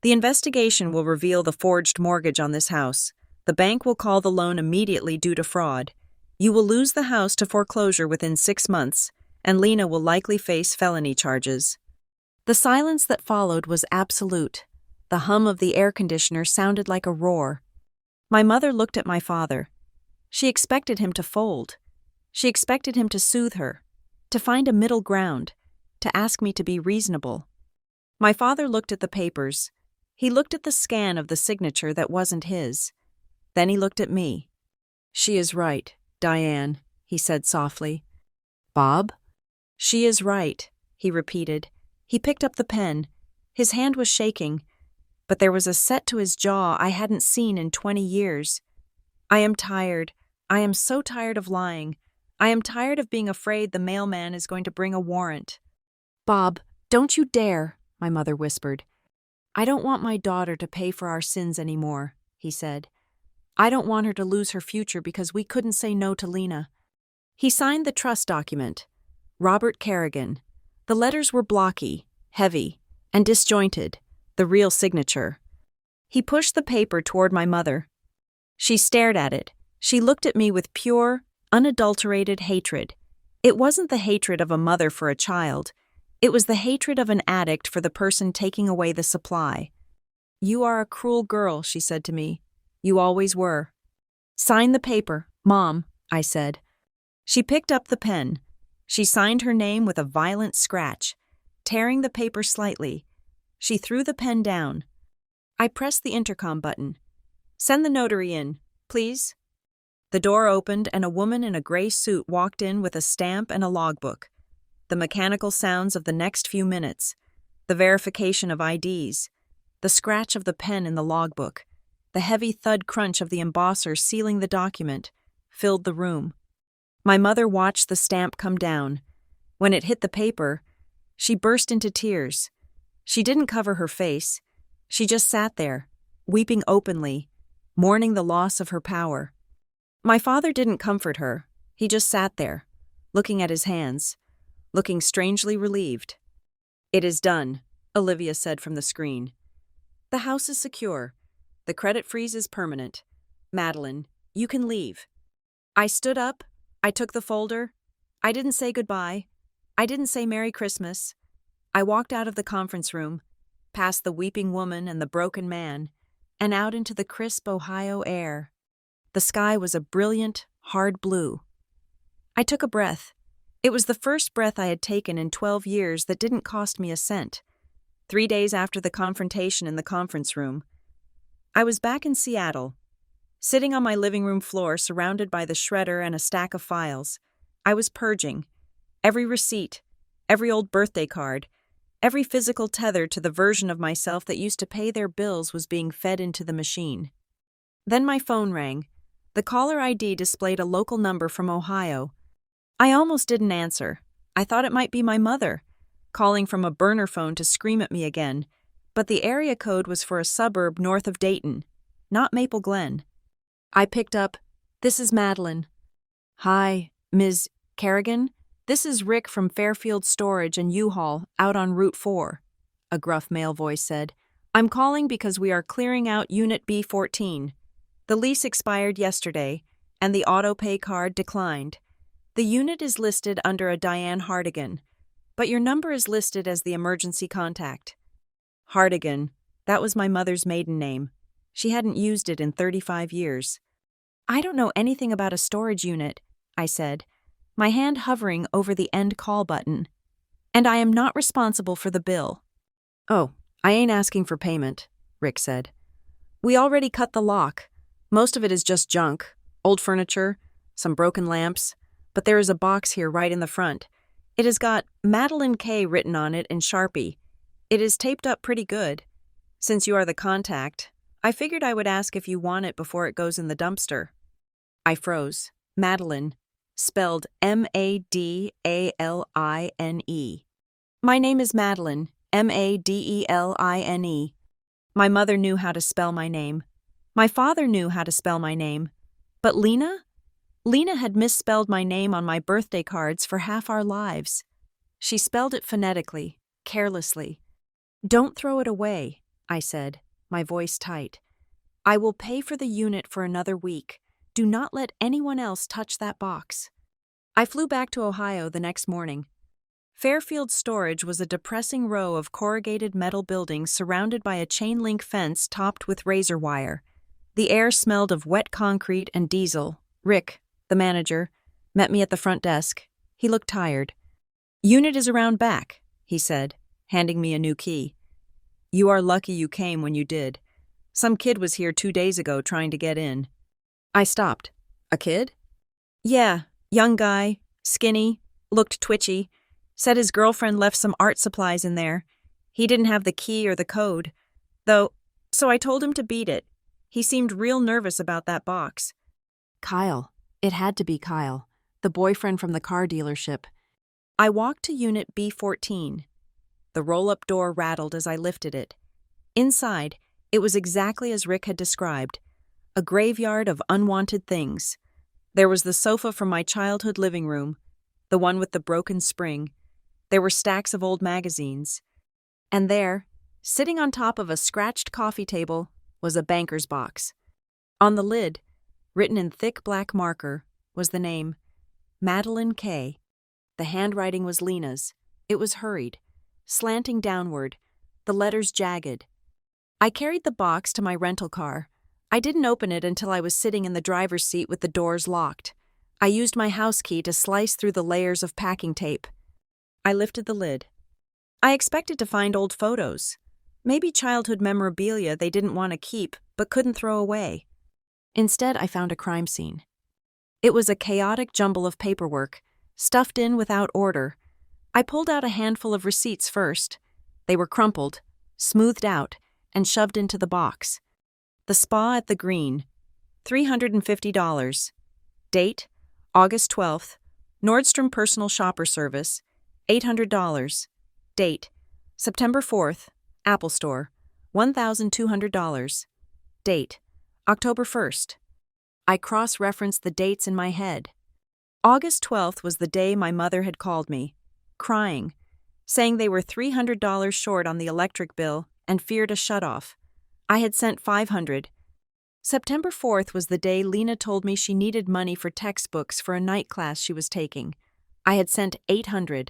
The investigation will reveal the forged mortgage on this house. The bank will call the loan immediately due to fraud. You will lose the house to foreclosure within 6 months, and Lena will likely face felony charges. The silence that followed was absolute. The hum of the air conditioner sounded like a roar. My mother looked at my father. She expected him to fold. She expected him to soothe her, to find a middle ground, to ask me to be reasonable. My father looked at the papers. He looked at the scan of the signature that wasn't his. Then he looked at me. She is right, Diane, he said softly. Bob? She is right, he repeated. He picked up the pen. His hand was shaking, but there was a set to his jaw I hadn't seen in 20 years. I am tired. I am so tired of lying. I am tired of being afraid the mailman is going to bring a warrant. Bob, don't you dare, my mother whispered. I don't want my daughter to pay for our sins anymore, he said. I don't want her to lose her future because we couldn't say no to Lena. He signed the trust document. Robert Kerrigan. The letters were blocky, heavy, and disjointed, the real signature. He pushed the paper toward my mother. She stared at it. She looked at me with pure, unadulterated hatred. It wasn't the hatred of a mother for a child. It was the hatred of an addict for the person taking away the supply. You are a cruel girl, she said to me. You always were. Sign the paper, Mom, I said. She picked up the pen. She signed her name with a violent scratch, tearing the paper slightly. She threw the pen down. I pressed the intercom button. Send the notary in, please. The door opened and a woman in a gray suit walked in with a stamp and a logbook. The mechanical sounds of the next few minutes, the verification of IDs, the scratch of the pen in the logbook, the heavy thud crunch of the embosser sealing the document, filled the room. My mother watched the stamp come down. When it hit the paper, she burst into tears. She didn't cover her face. She just sat there, weeping openly, mourning the loss of her power. My father didn't comfort her. He just sat there, looking at his hands, looking strangely relieved. It is done, Olivia said from the screen. The house is secure. The credit freeze is permanent. Madeline, you can leave. I stood up. I took the folder. I didn't say goodbye. I didn't say Merry Christmas. I walked out of the conference room, past the weeping woman and the broken man, and out into the crisp Ohio air. The sky was a brilliant, hard blue. I took a breath. It was the first breath I had taken in 12 years that didn't cost me a cent. 3 days after the confrontation in the conference room, I was back in Seattle, sitting on my living room floor surrounded by the shredder and a stack of files. I was purging. Every receipt, every old birthday card, every physical tether to the version of myself that used to pay their bills was being fed into the machine. Then my phone rang. The caller ID displayed a local number from Ohio. I almost didn't answer. I thought it might be my mother, calling from a burner phone to scream at me again, but the area code was for a suburb north of Dayton, not Maple Glen. I picked up, "This is Madeline." "Hi, Ms. Kerrigan? This is Rick from Fairfield Storage and U-Haul out on Route 4, a gruff male voice said. "I'm calling because we are clearing out Unit B14. The lease expired yesterday, and the auto-pay card declined. The unit is listed under a Diane Hardigan, but your number is listed as the emergency contact." Hardigan, that was my mother's maiden name. She hadn't used it in 35 years. "I don't know anything about a storage unit," I said, my hand hovering over the end call button. "And I am not responsible for the bill." "Oh, I ain't asking for payment," Rick said. "We already cut the lock. Most of it is just junk, old furniture, some broken lamps, but there is a box here right in the front. It has got Madeline K. written on it in Sharpie. It is taped up pretty good. Since you are the contact, I figured I would ask if you want it before it goes in the dumpster." I froze. Madeline. spelled Madeline. My name is Madeline, Madeline. My mother knew how to spell my name. My father knew how to spell my name. But Lena? Lena had misspelled my name on my birthday cards for half our lives. She spelled it phonetically, carelessly. "Don't throw it away," I said, my voice tight. "I will pay for the unit for another week. Do not let anyone else touch that box." I flew back to Ohio the next morning. Fairfield Storage was a depressing row of corrugated metal buildings surrounded by a chain-link fence topped with razor wire. The air smelled of wet concrete and diesel. Rick, the manager, met me at the front desk. He looked tired. "Unit is around back," he said, handing me a new key. "You are lucky you came when you did. Some kid was here 2 days ago trying to get in." I stopped. "A kid?" "Yeah, young guy, skinny, looked twitchy. Said his girlfriend left some art supplies in there. He didn't have the key or the code, though, so I told him to beat it. He seemed real nervous about that box." Kyle. It had to be Kyle, the boyfriend from the car dealership. I walked to Unit B14. The roll-up door rattled as I lifted it. Inside, it was exactly as Rick had described, a graveyard of unwanted things. There was the sofa from my childhood living room, the one with the broken spring. There were stacks of old magazines. And there, sitting on top of a scratched coffee table, was a banker's box. On the lid, written in thick black marker, was the name, Madeline K. The handwriting was Lena's. It was hurried, slanting downward, the letters jagged. I carried the box to my rental car. I didn't open it until I was sitting in the driver's seat with the doors locked. I used my house key to slice through the layers of packing tape. I lifted the lid. I expected to find old photos, maybe childhood memorabilia they didn't want to keep but couldn't throw away. Instead, I found a crime scene. It was a chaotic jumble of paperwork, stuffed in without order. I pulled out a handful of receipts first. They were crumpled, smoothed out, and shoved into the box. The spa at the Green, $350. Date, August 12th. Nordstrom Personal Shopper Service, $800. Date, September 4th. Apple Store, $1,200. Date, October 1st. I cross-referenced the dates in my head. August 12th was the day my mother had called me, crying, saying they were $300 short on the electric bill and feared a shutoff. I had sent $500. September 4th was the day Lena told me she needed money for textbooks for a night class she was taking. I had sent $800.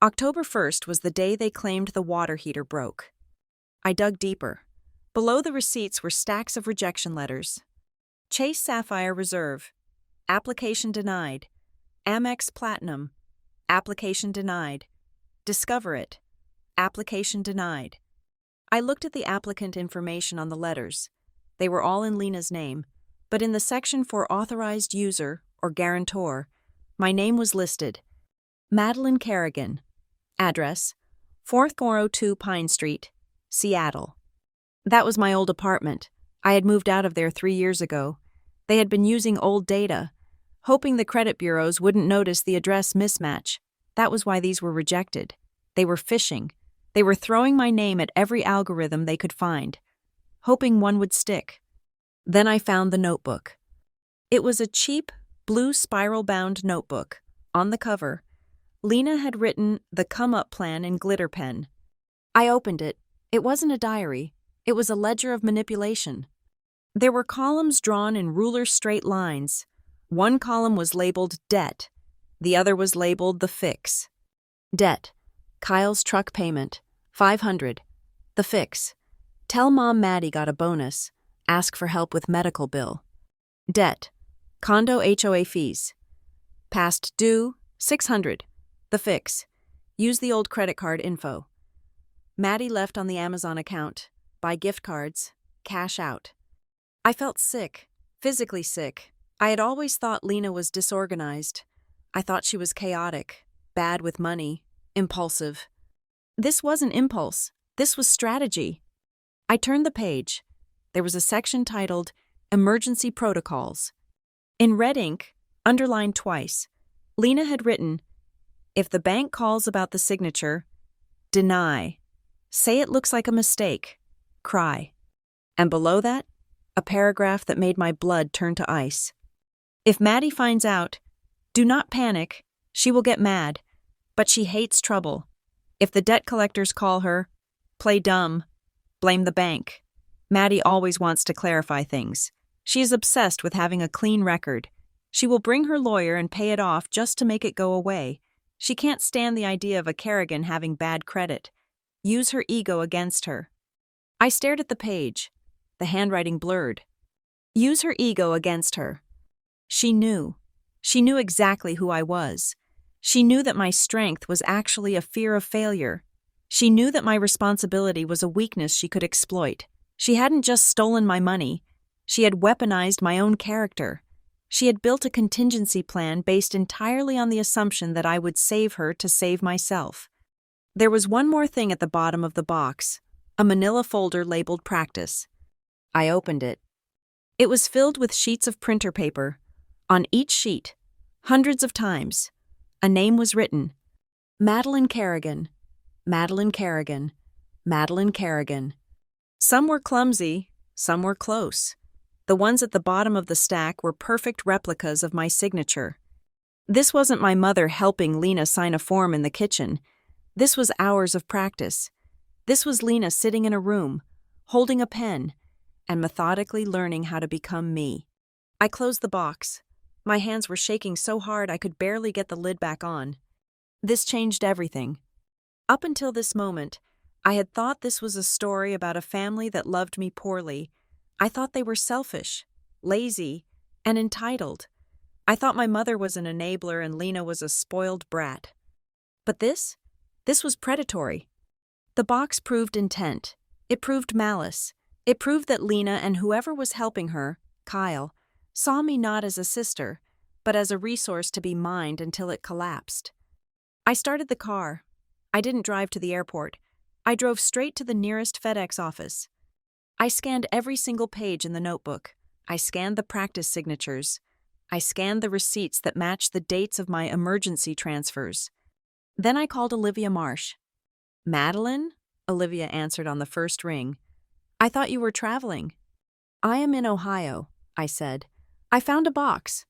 October 1st was the day they claimed the water heater broke. I dug deeper. Below the receipts were stacks of rejection letters. Chase Sapphire Reserve. Application denied. Amex Platinum. Application denied. Discover It. Application denied. I looked at the applicant information on the letters. They were all in Lena's name, but in the section for authorized user or guarantor, my name was listed. Madeline Kerrigan. Address, 4402 Pine Street, Seattle. That was my old apartment. I had moved out of there 3 years ago. They had been using old data, hoping the credit bureaus wouldn't notice the address mismatch. That was why these were rejected. They were phishing. They were throwing my name at every algorithm they could find, hoping one would stick. Then I found the notebook. It was a cheap, blue spiral-bound notebook. On the cover, Lena had written the come-up plan in glitter pen. I opened it. It wasn't a diary. It was a ledger of manipulation. There were columns drawn in ruler straight lines. One column was labeled debt. The other was labeled the fix. Debt. Kyle's truck payment, $500. The fix. Tell Mom Maddie got a bonus. Ask for help with medical bill. Debt. Condo HOA fees. Past due, $600. The fix. Use the old credit card info. Maddie left on the Amazon account. Buy gift cards. Cash out. I felt sick, physically sick. I had always thought Lena was disorganized. I thought she was chaotic, bad with money, impulsive. This wasn't impulse. This was strategy. I turned the page. There was a section titled Emergency Protocols. In red ink, Underlined twice. Lena had written, "If the bank calls about the signature, deny. Say it looks like a mistake. Cry." And below that, a paragraph that made my blood turn to ice. "If Maddie finds out, do not panic. She will get mad, but she hates trouble. If the debt collectors call her, play dumb. Blame the bank. Maddie always wants to clarify things. She is obsessed with having a clean record. She will bring her lawyer and pay it off just to make it go away. She can't stand the idea of a Kerrigan having bad credit. Use her ego against her." I stared at the page, the handwriting blurred. Use her ego against her. She knew. She knew exactly who I was. She knew that my strength was actually a fear of failure. She knew that my responsibility was a weakness she could exploit. She hadn't just stolen my money. She had weaponized my own character. She had built a contingency plan based entirely on the assumption that I would save her to save myself. There was one more thing at the bottom of the box, a manila folder labeled Practice. I opened it. It was filled with sheets of printer paper. On each sheet, hundreds of times, a name was written. Madeline Kerrigan, Madeline Kerrigan, Madeline Kerrigan. Some were clumsy, some were close. The ones at the bottom of the stack were perfect replicas of my signature. This wasn't my mother helping Lena sign a form in the kitchen. This was hours of practice. This was Lena sitting in a room, holding a pen, and methodically learning how to become me. I closed the box. My hands were shaking so hard I could barely get the lid back on. This changed everything. Up until this moment, I had thought this was a story about a family that loved me poorly. I thought they were selfish, lazy, and entitled. I thought my mother was an enabler and Lena was a spoiled brat. But this was predatory. The box proved intent. It proved malice. It proved that Lena and whoever was helping her, Kyle, saw me not as a sister, but as a resource to be mined until it collapsed. I started the car. I didn't drive to the airport. I drove straight to the nearest FedEx office. I scanned every single page in the notebook. I scanned the practice signatures. I scanned the receipts that matched the dates of my emergency transfers. Then I called Olivia Marsh. "Madeline?" Olivia answered on the first ring. "I thought you were traveling." "I am in Ohio," I said. "I found a box."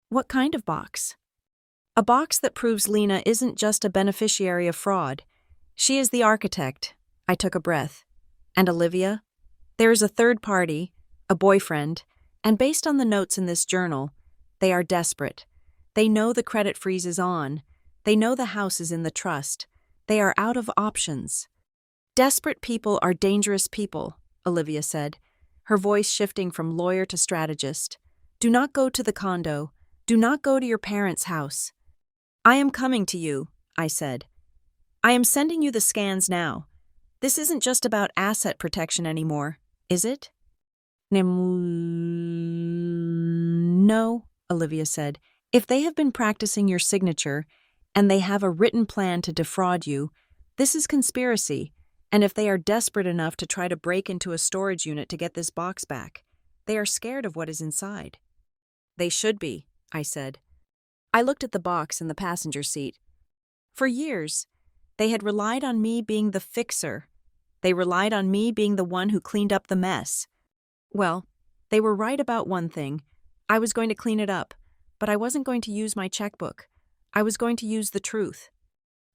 "What kind of box?" "A box that proves Lena isn't just a beneficiary of fraud. She is the architect." I took a breath. "And Olivia? There is a third party, a boyfriend, and based on the notes in this journal, they are desperate. They know the credit freeze is on. They know the house is in the trust. They are out of options." "Desperate people are dangerous people," Olivia said, her voice shifting from lawyer to strategist. "Do not go to the condo. Do not go to your parents' house." "I am coming to you," I said. "I am sending you the scans now. This isn't just about asset protection anymore, is it?" "No," Olivia said. "If they have been practicing your signature, and they have a written plan to defraud you, this is conspiracy, and if they are desperate enough to try to break into a storage unit to get this box back, they are scared of what is inside." "They should be," I said. I looked at the box in the passenger seat. For years, they had relied on me being the fixer. They relied on me being the one who cleaned up the mess. Well, they were right about one thing. I was going to clean it up, but I wasn't going to use my checkbook. I was going to use the truth.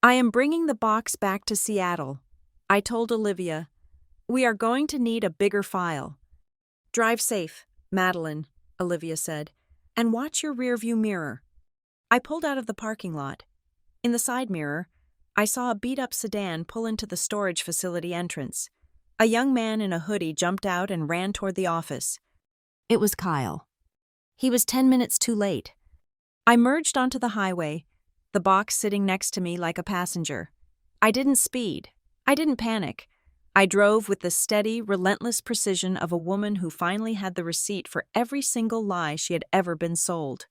"I am bringing the box back to Seattle," I told Olivia. "We are going to need a bigger file." "Drive safe, Madeline," Olivia said, "and watch your rearview mirror." I pulled out of the parking lot. In the side mirror, I saw a beat-up sedan pull into the storage facility entrance. A young man in a hoodie jumped out and ran toward the office. It was Kyle. He was 10 minutes too late. I merged onto the highway, the box sitting next to me like a passenger. I didn't speed. I didn't panic. I drove with the steady, relentless precision of a woman who finally had the receipt for every single lie she had ever been sold.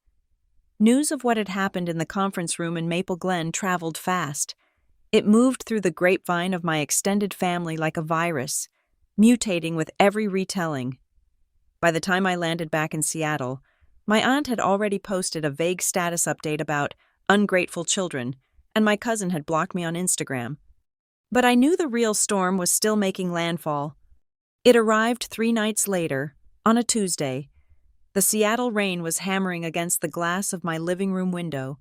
News of what had happened in the conference room in Maple Glen traveled fast. It moved through the grapevine of my extended family like a virus, mutating with every retelling. By the time I landed back in Seattle, My aunt had already posted a vague status update about ungrateful children, and my cousin had blocked me on Instagram. But I knew the real storm was still making landfall. It arrived 3 nights later, on a Tuesday. The Seattle rain was hammering against the glass of my living room window,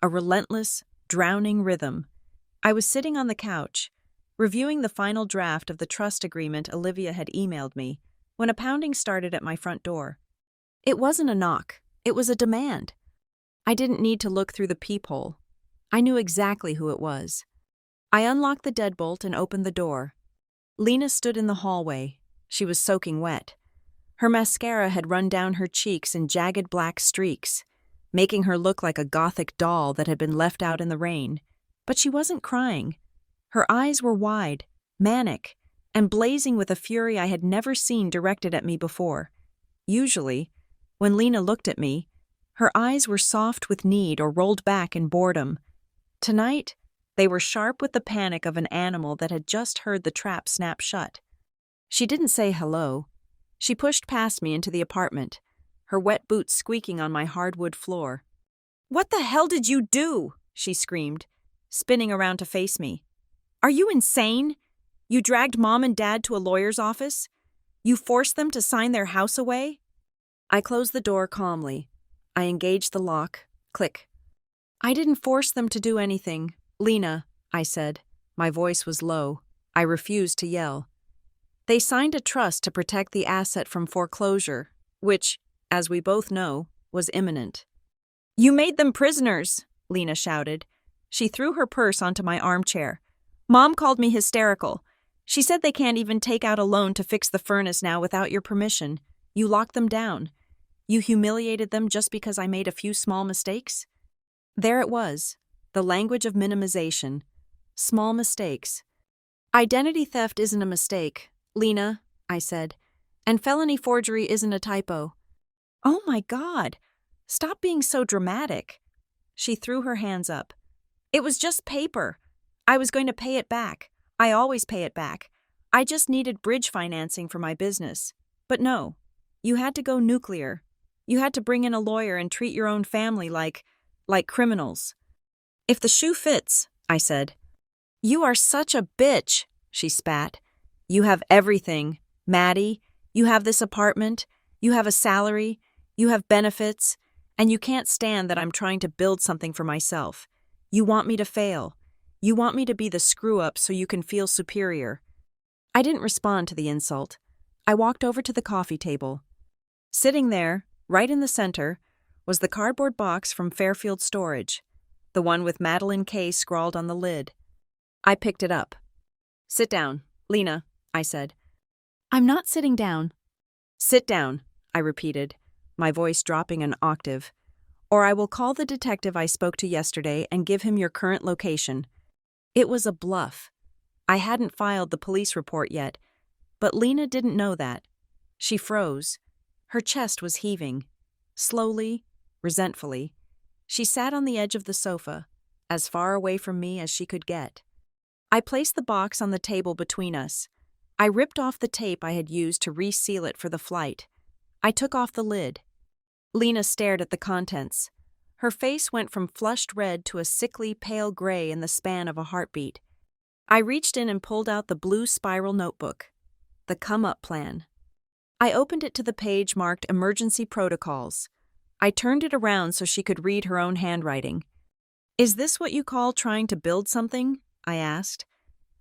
a relentless, drowning rhythm. I was sitting on the couch, reviewing the final draft of the trust agreement Olivia had emailed me, when a pounding started at my front door. It wasn't a knock, it was a demand. I didn't need to look through the peephole. I knew exactly who it was. I unlocked the deadbolt and opened the door. Lena stood in the hallway. She was soaking wet. Her mascara had run down her cheeks in jagged black streaks, making her look like a gothic doll that had been left out in the rain. But she wasn't crying. Her eyes were wide, manic, and blazing with a fury I had never seen directed at me before. Usually, when Lena looked at me, her eyes were soft with need or rolled back in boredom. Tonight, they were sharp with the panic of an animal that had just heard the trap snap shut. She didn't say hello. She pushed past me into the apartment, her wet boots squeaking on my hardwood floor. "What the hell did you do?" she screamed, spinning around to face me. "Are you insane? You dragged Mom and Dad to a lawyer's office? You forced them to sign their house away?" I closed the door calmly. I engaged the lock. Click. "I didn't force them to do anything, Lena," I said. My voice was low. I refused to yell. "They signed a trust to protect the asset from foreclosure, which, as we both know, was imminent." "You made them prisoners," Lena shouted. She threw her purse onto my armchair. "Mom called me hysterical. She said they can't even take out a loan to fix the furnace now without your permission. You locked them down. You humiliated them just because I made a few small mistakes?" There it was, the language of minimization. Small mistakes. "Identity theft isn't a mistake, Lena," I said, "and felony forgery isn't a typo." "Oh my God! Stop being so dramatic." She threw her hands up. "It was just paper. I was going to pay it back. I always pay it back. I just needed bridge financing for my business. But no, you had to go nuclear. You had to bring in a lawyer and treat your own family like criminals." "If the shoe fits," I said. "You are such a bitch," she spat. "You have everything, Maddie. You have this apartment. You have a salary. You have benefits. And you can't stand that I'm trying to build something for myself. You want me to fail. You want me to be the screw-up so you can feel superior." I didn't respond to the insult. I walked over to the coffee table. Sitting there, right in the center, was the cardboard box from Fairfield Storage, the one with Madeline K. scrawled on the lid. I picked it up. "Sit down, Lena," I said. "I'm not sitting down." "Sit down," I repeated, my voice dropping an octave. "Or I will call the detective I spoke to yesterday and give him your current location." It was a bluff. I hadn't filed the police report yet, but Lena didn't know that. She froze. Her chest was heaving. Slowly, resentfully, she sat on the edge of the sofa, as far away from me as she could get. I placed the box on the table between us. I ripped off the tape I had used to reseal it for the flight. I took off the lid. Lena stared at the contents. Her face went from flushed red to a sickly pale gray in the span of a heartbeat. I reached in and pulled out the blue spiral notebook. The come-up plan. I opened it to the page marked Emergency Protocols. I turned it around so she could read her own handwriting. "Is this what you call trying to build something?" I asked.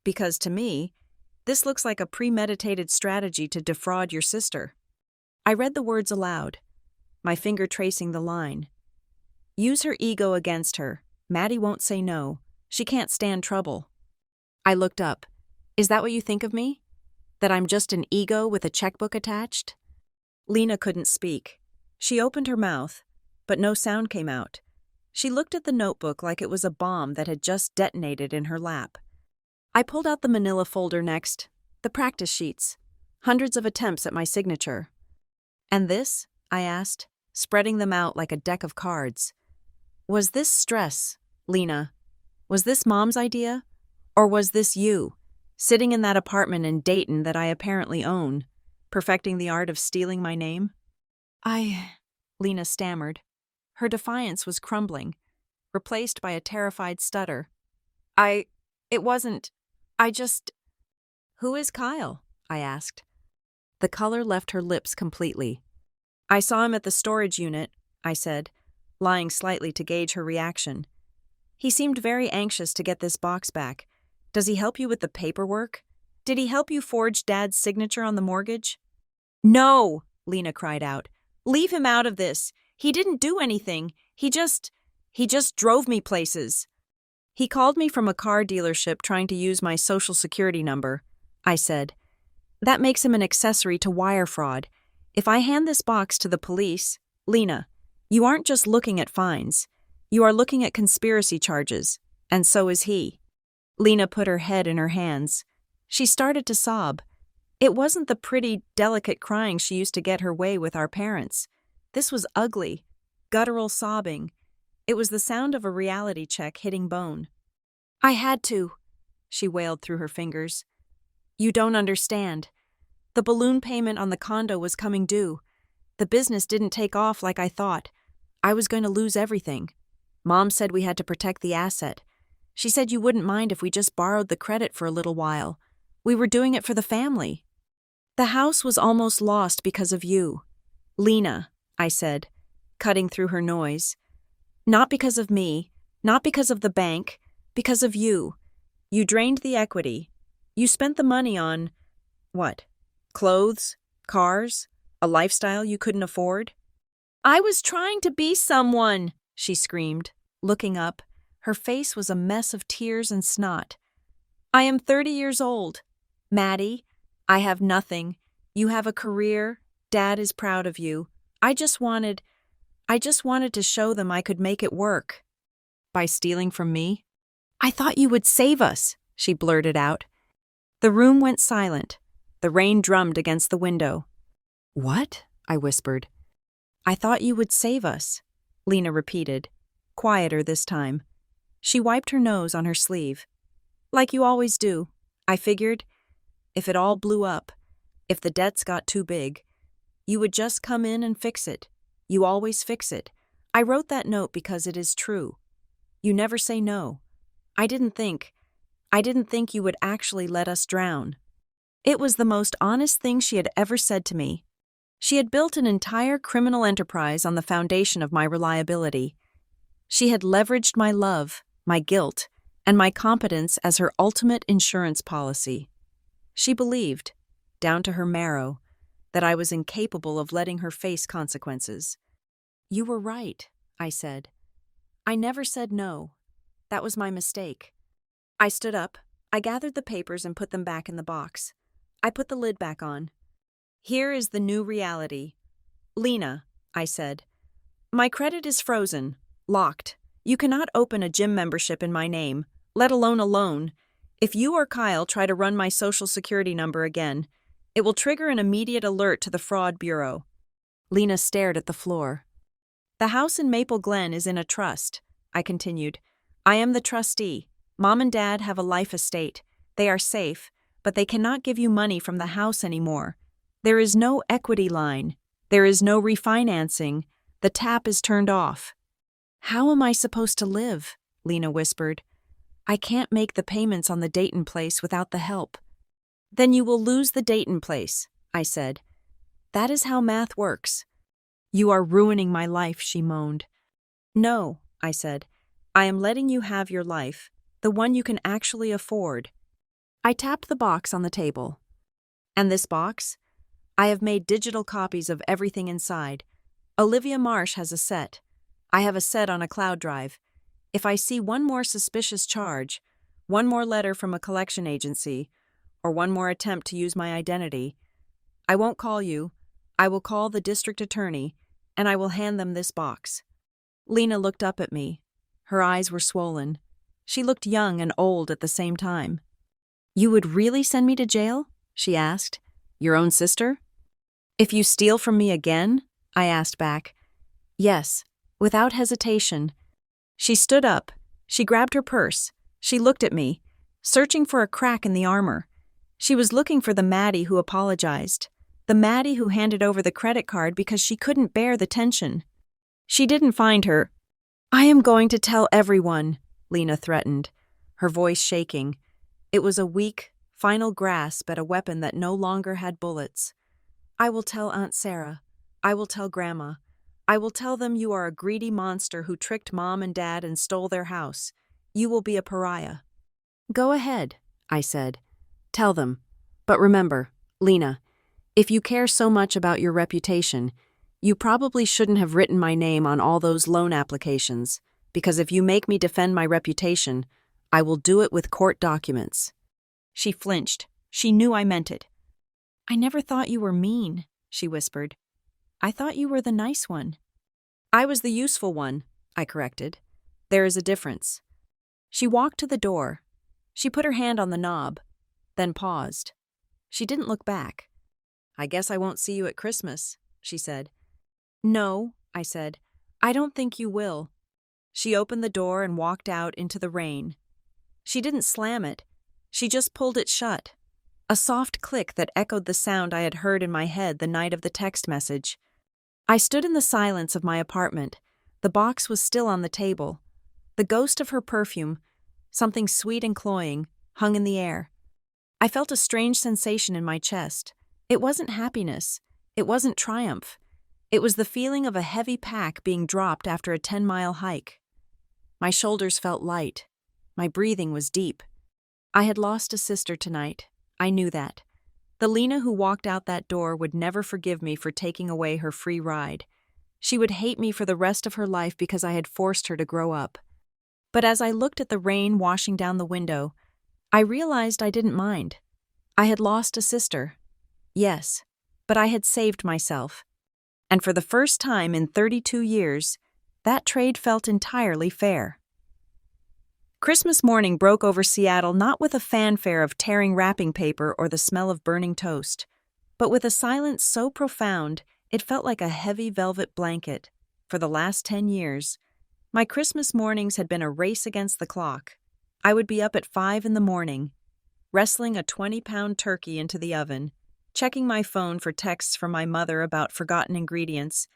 "Because to me, this looks like a premeditated strategy to defraud your sister." I read the words aloud, my finger tracing the line. "Use her ego against her. Maddie won't say no. She can't stand trouble." I looked up. "Is that what you think of me? That I'm just an ego with a checkbook attached?" Lena couldn't speak. She opened her mouth, but no sound came out. She looked at the notebook like it was a bomb that had just detonated in her lap. I pulled out the manila folder next, the practice sheets, hundreds of attempts at my signature. "And this?" I asked, spreading them out like a deck of cards. "Was this stress, Lena? Was this Mom's idea? Or was this you, sitting in that apartment in Dayton that I apparently own, perfecting the art of stealing my name?" Lena stammered. Her defiance was crumbling, replaced by a terrified stutter. It wasn't, I just... Who is Kyle? I asked. The color left her lips completely. I saw him at the storage unit, I said, lying slightly to gauge her reaction. He seemed very anxious to get this box back. Does he help you with the paperwork? Did he help you forge Dad's signature on the mortgage? No, Lena cried out. Leave him out of this. He didn't do anything. He just drove me places. He called me from a car dealership trying to use my social security number, I said. That makes him an accessory to wire fraud. If I hand this box to the police, Lena, you aren't just looking at fines. You are looking at conspiracy charges, and so is he. Lena put her head in her hands. She started to sob. It wasn't the pretty, delicate crying she used to get her way with our parents. This was ugly, guttural sobbing. It was the sound of a reality check hitting bone. I had to, she wailed through her fingers. You don't understand. The balloon payment on the condo was coming due. The business didn't take off like I thought. I was going to lose everything. Mom said we had to protect the asset. She said you wouldn't mind if we just borrowed the credit for a little while. We were doing it for the family. The house was almost lost because of you. Lena, I said, cutting through her noise. Not because of me, not because of the bank, because of you. You drained the equity. You spent the money on, what? Clothes? Cars? A lifestyle you couldn't afford? I was trying to be someone, she screamed, looking up. Her face was a mess of tears and snot. I am 30 years old. Maddie, I have nothing. You have a career. Dad is proud of you. I just wanted to show them I could make it work. By stealing from me? I thought you would save us, she blurted out. The room went silent. The rain drummed against the window. What? I whispered. I thought you would save us, Lena repeated, quieter this time. She wiped her nose on her sleeve. Like you always do. I figured, if it all blew up, if the debts got too big, you would just come in and fix it. You always fix it. I wrote that note because it is true. You never say no. I didn't think you would actually let us drown. It was the most honest thing she had ever said to me. She had built an entire criminal enterprise on the foundation of my reliability. She had leveraged my love, my guilt, and my competence as her ultimate insurance policy. She believed, down to her marrow, that I was incapable of letting her face consequences. You were right, I said. I never said no. That was my mistake. I stood up. I gathered the papers and put them back in the box. I put the lid back on. Here is the new reality. Lena, I said, my credit is frozen, locked. You cannot open a gym membership in my name, let alone a loan. If you or Kyle try to run my social security number again, it will trigger an immediate alert to the fraud bureau. Lena stared at the floor. The house in Maple Glen is in a trust, I continued. I am the trustee. Mom and Dad have a life estate. They are safe, but they cannot give you money from the house anymore. There is no equity line. There is no refinancing. The tap is turned off. How am I supposed to live? Lena whispered. I can't make the payments on the Dayton place without the help. Then you will lose the Dayton place, I said. That is how math works. You are ruining my life, she moaned. No, I said. I am letting you have your life, the one you can actually afford. I tapped the box on the table. And this box? I have made digital copies of everything inside. Olivia Marsh has a set. I have a set on a cloud drive. If I see one more suspicious charge, one more letter from a collection agency, or one more attempt to use my identity, I won't call you. I will call the district attorney, and I will hand them this box. Lena looked up at me. Her eyes were swollen. She looked young and old at the same time. You would really send me to jail? She asked. Your own sister? If you steal from me again? I asked back. Yes, without hesitation. She stood up. She grabbed her purse. She looked at me, searching for a crack in the armor. She was looking for the Maddie who apologized. The Maddie who handed over the credit card because she couldn't bear the tension. She didn't find her. "I am going to tell everyone," Lena threatened, her voice shaking. It was a weak, final grasp at a weapon that no longer had bullets. "I will tell Aunt Sarah. I will tell Grandma. I will tell them you are a greedy monster who tricked Mom and Dad and stole their house. You will be a pariah." "Go ahead," I said. "Tell them. But remember, Lena, if you care so much about your reputation, you probably shouldn't have written my name on all those loan applications, because if you make me defend my reputation, I will do it with court documents." She flinched. She knew I meant it. "I never thought you were mean," she whispered. "I thought you were the nice one." "I was the useful one," I corrected. "There is a difference." She walked to the door. She put her hand on the knob, then paused. She didn't look back. "I guess I won't see you at Christmas," she said. "No," I said. "I don't think you will." She opened the door and walked out into the rain. She didn't slam it. She just pulled it shut. A soft click that echoed the sound I had heard in my head the night of the text message. I stood in the silence of my apartment. The box was still on the table. The ghost of her perfume, something sweet and cloying, hung in the air. I felt a strange sensation in my chest. It wasn't happiness. It wasn't triumph. It was the feeling of a heavy pack being dropped after a 10-mile hike. My shoulders felt light. My breathing was deep. I had lost a sister tonight. I knew that. The Lena who walked out that door would never forgive me for taking away her free ride. She would hate me for the rest of her life because I had forced her to grow up. But as I looked at the rain washing down the window, I realized I didn't mind. I had lost a sister. Yes, but I had saved myself. And for the first time in 32 years, that trade felt entirely fair. Christmas morning broke over Seattle not with a fanfare of tearing wrapping paper or the smell of burning toast, but with a silence so profound it felt like a heavy velvet blanket. For the last 10 years, my Christmas mornings had been a race against the clock. I would be up at 5 in the morning, wrestling a 20-pound turkey into the oven, checking my phone for texts from my mother about forgotten ingredients,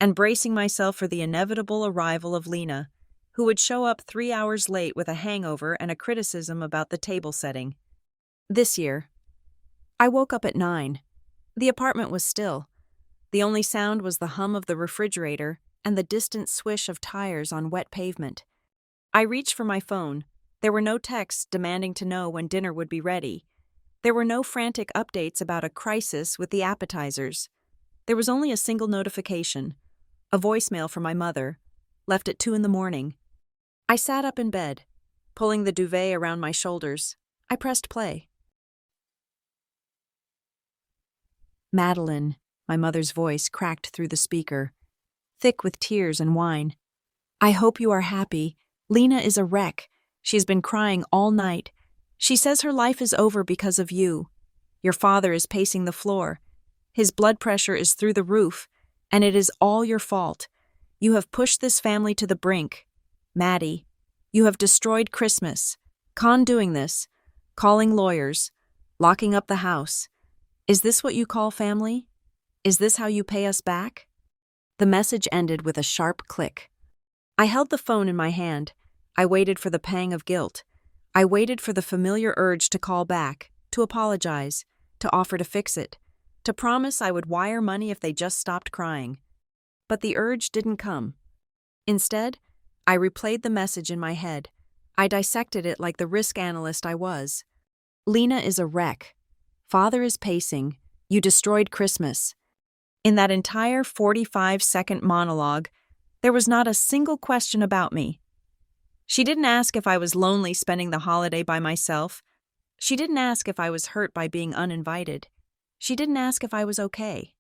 and bracing myself for the inevitable arrival of Lena, who would show up 3 hours late with a hangover and a criticism about the table setting. This year, I woke up at 9. The apartment was still. The only sound was the hum of the refrigerator and the distant swish of tires on wet pavement. I reached for my phone. There were no texts demanding to know when dinner would be ready. There were no frantic updates about a crisis with the appetizers. There was only a single notification, a voicemail from my mother, left at 2 in the morning. I sat up in bed, pulling the duvet around my shoulders. I pressed play. "Madeline," my mother's voice cracked through the speaker, thick with tears and wine. "I hope you are happy. Lena is a wreck. She's been crying all night. She says her life is over because of you. Your father is pacing the floor. His blood pressure is through the roof, and it is all your fault. You have pushed this family to the brink. Maddie, you have destroyed Christmas. Doing this, calling lawyers, locking up the house. Is this what you call family? Is this how you pay us back?" The message ended with a sharp click. I held the phone in my hand. I waited for the pang of guilt. I waited for the familiar urge to call back, to apologize, to offer to fix it, to promise I would wire money if they just stopped crying. But the urge didn't come. Instead, I replayed the message in my head. I dissected it like the risk analyst I was. "Lena is a wreck. Father is pacing. You destroyed Christmas." In that entire 45-second monologue, there was not a single question about me. She didn't ask if I was lonely spending the holiday by myself. She didn't ask if I was hurt by being uninvited. She didn't ask if I was okay.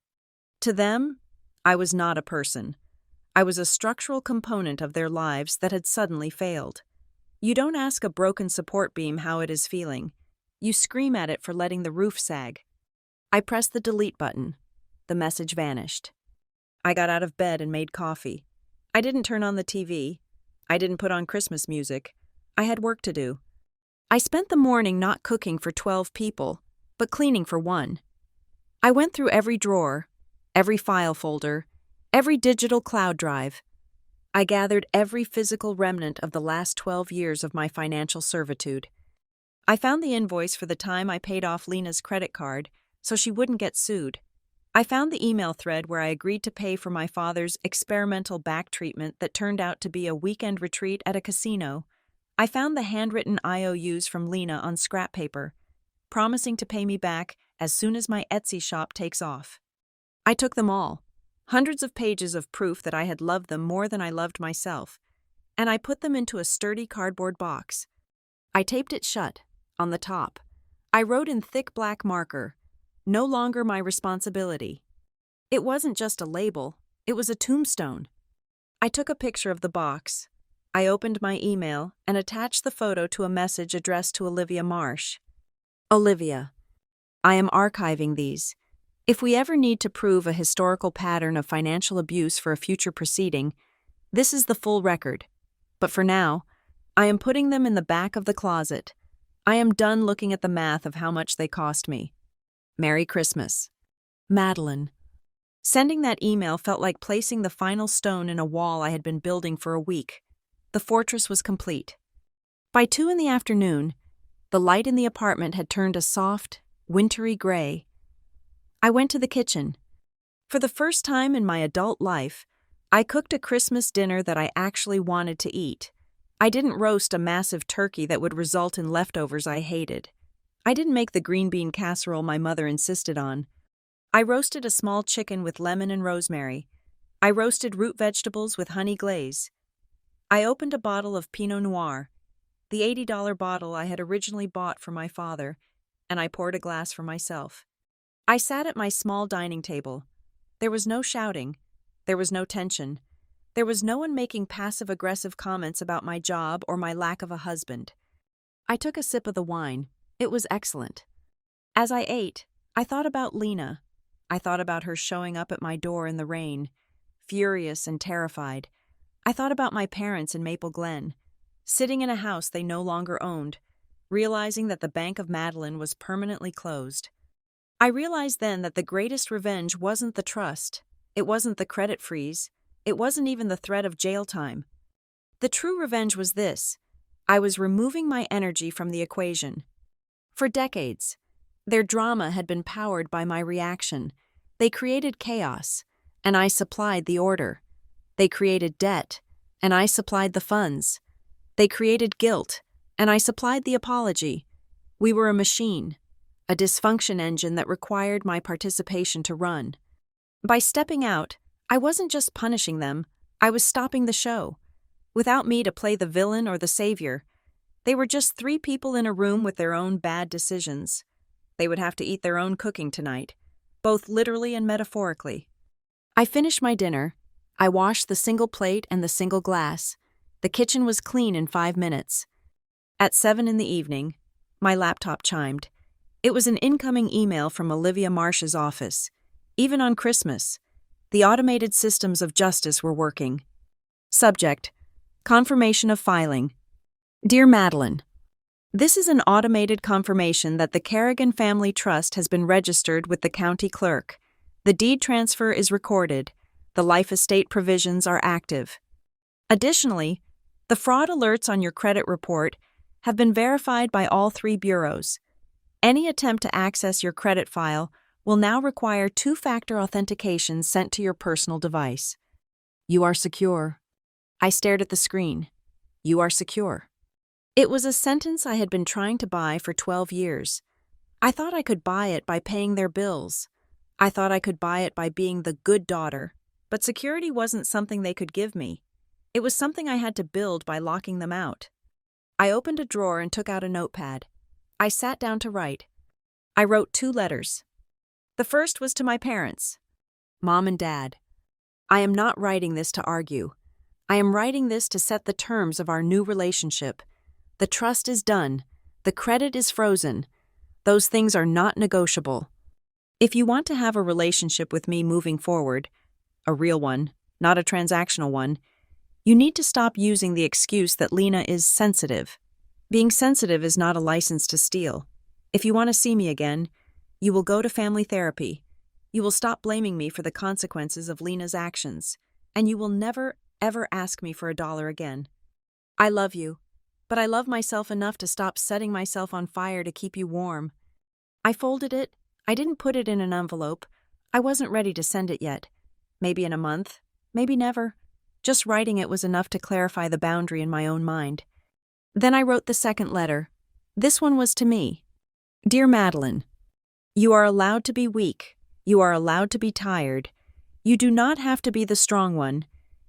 To them, I was not a person. I was a structural component of their lives that had suddenly failed. You don't ask a broken support beam how it is feeling. You scream at it for letting the roof sag. I pressed the delete button. The message vanished. I got out of bed and made coffee. I didn't turn on the TV. I didn't put on Christmas music. I had work to do. I spent the morning not cooking for 12 people, but cleaning for one. I went through every drawer, every file folder, every digital cloud drive. I gathered every physical remnant of the last 12 years of my financial servitude. I found the invoice for the time I paid off Lena's credit card so she wouldn't get sued. I found the email thread where I agreed to pay for my father's experimental back treatment that turned out to be a weekend retreat at a casino. I found the handwritten IOUs from Lena on scrap paper, promising to pay me back as soon as my Etsy shop takes off. I took them all, hundreds of pages of proof that I had loved them more than I loved myself, and I put them into a sturdy cardboard box. I taped it shut, on the top. I wrote in thick black marker, "No longer my responsibility." It wasn't just a label, it was a tombstone. I took a picture of the box. I opened my email and attached the photo to a message addressed to Olivia Marsh. Olivia, I am archiving these. If we ever need to prove a historical pattern of financial abuse for a future proceeding, this is the full record. But for now, I am putting them in the back of the closet. I am done looking at the math of how much they cost me. Merry Christmas. Madeline. Sending that email felt like placing the final stone in a wall I had been building for a week. The fortress was complete. By 2 p.m, the light in the apartment had turned a soft, wintry gray. I went to the kitchen. For the first time in my adult life, I cooked a Christmas dinner that I actually wanted to eat. I didn't roast a massive turkey that would result in leftovers I hated. I didn't make the green bean casserole my mother insisted on. I roasted a small chicken with lemon and rosemary. I roasted root vegetables with honey glaze. I opened a bottle of Pinot Noir, the $80 bottle I had originally bought for my father, and I poured a glass for myself. I sat at my small dining table. There was no shouting. There was no tension. There was no one making passive-aggressive comments about my job or my lack of a husband. I took a sip of the wine. It was excellent. As I ate, I thought about Lena. I thought about her showing up at my door in the rain, furious and terrified. I thought about my parents in Maple Glen, sitting in a house they no longer owned, realizing that the Bank of Madeline was permanently closed. I realized then that the greatest revenge wasn't the trust, it wasn't the credit freeze, it wasn't even the threat of jail time. The true revenge was this: I was removing my energy from the equation. For decades, their drama had been powered by my reaction. They created chaos, and I supplied the order. They created debt, and I supplied the funds. They created guilt, and I supplied the apology. We were a machine, a dysfunction engine that required my participation to run. By stepping out, I wasn't just punishing them, I was stopping the show. Without me to play the villain or the savior, they were just 3 people in a room with their own bad decisions. They would have to eat their own cooking tonight, both literally and metaphorically. I finished my dinner. I washed the single plate and the single glass. The kitchen was clean in 5 minutes. At 7 p.m, my laptop chimed. It was an incoming email from Olivia Marsh's office. Even on Christmas, the automated systems of justice were working. Subject: Confirmation of filing. Dear Madeline, this is an automated confirmation that the Kerrigan Family Trust has been registered with the county clerk. The deed transfer is recorded. The life estate provisions are active. Additionally, the fraud alerts on your credit report have been verified by all 3 bureaus. Any attempt to access your credit file will now require 2-factor authentication sent to your personal device. You are secure. I stared at the screen. You are secure. It was a sentence I had been trying to buy for 12 years. I thought I could buy it by paying their bills. I thought I could buy it by being the good daughter, but security wasn't something they could give me. It was something I had to build by locking them out. I opened a drawer and took out a notepad. I sat down to write. I wrote 2 letters. The first was to my parents. Mom and Dad, I am not writing this to argue. I am writing this to set the terms of our new relationship. The trust is done. The credit is frozen. Those things are not negotiable. If you want to have a relationship with me moving forward, a real one, not a transactional one, you need to stop using the excuse that Lena is sensitive. Being sensitive is not a license to steal. If you want to see me again, you will go to family therapy. You will stop blaming me for the consequences of Lena's actions, and you will never, ever ask me for $1 again. I love you, but I love myself enough to stop setting myself on fire to keep you warm. I folded it. I didn't put it in an envelope. I wasn't ready to send it yet. Maybe in a month, maybe never. Just writing it was enough to clarify the boundary in my own mind. Then I wrote the second letter. This one was to me. Dear Madeline, you are allowed to be weak. You are allowed to be tired. You do not have to be the strong one.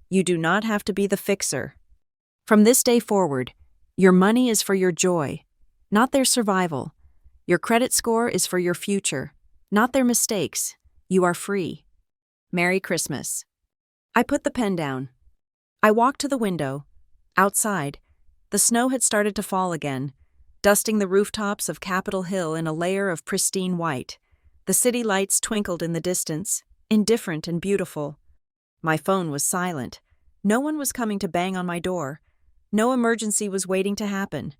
You do not have to be the fixer. From this day forward, your money is for your joy, not their survival. Your credit score is for your future, not their mistakes. You are free. Merry Christmas. I put the pen down. I walked to the window. Outside, the snow had started to fall again, dusting the rooftops of Capitol Hill in a layer of pristine white. The city lights twinkled in the distance, indifferent and beautiful. My phone was silent. No one was coming to bang on my door. No emergency was waiting to happen.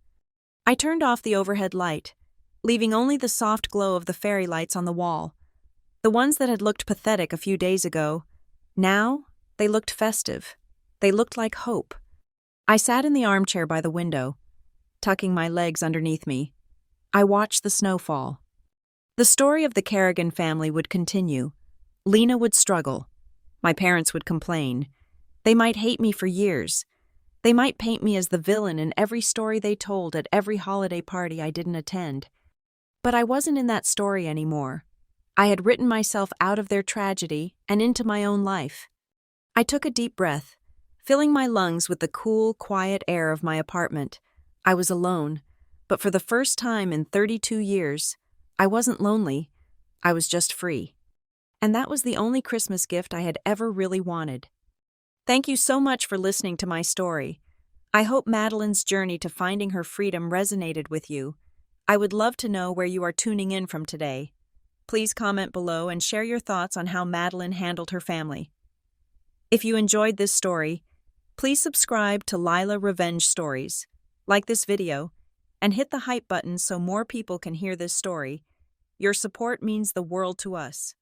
I turned off the overhead light, leaving only the soft glow of the fairy lights on the wall. The ones that had looked pathetic a few days ago, now they looked festive. They looked like hope. I sat in the armchair by the window, tucking my legs underneath me. I watched the snow fall. The story of the Kerrigan family would continue. Lena would struggle. My parents would complain. They might hate me for years. They might paint me as the villain in every story they told at every holiday party I didn't attend. But I wasn't in that story anymore. I had written myself out of their tragedy and into my own life. I took a deep breath, filling my lungs with the cool, quiet air of my apartment. I was alone, but for the first time in 32 years, I wasn't lonely. I was just free. And that was the only Christmas gift I had ever really wanted. Thank you so much for listening to my story. I hope Madeline's journey to finding her freedom resonated with you. I would love to know where you are tuning in from today. Please comment below and share your thoughts on how Madeline handled her family. If you enjoyed this story, please subscribe to Lila Revenge Stories, like this video, and hit the hype button so more people can hear this story. Your support means the world to us.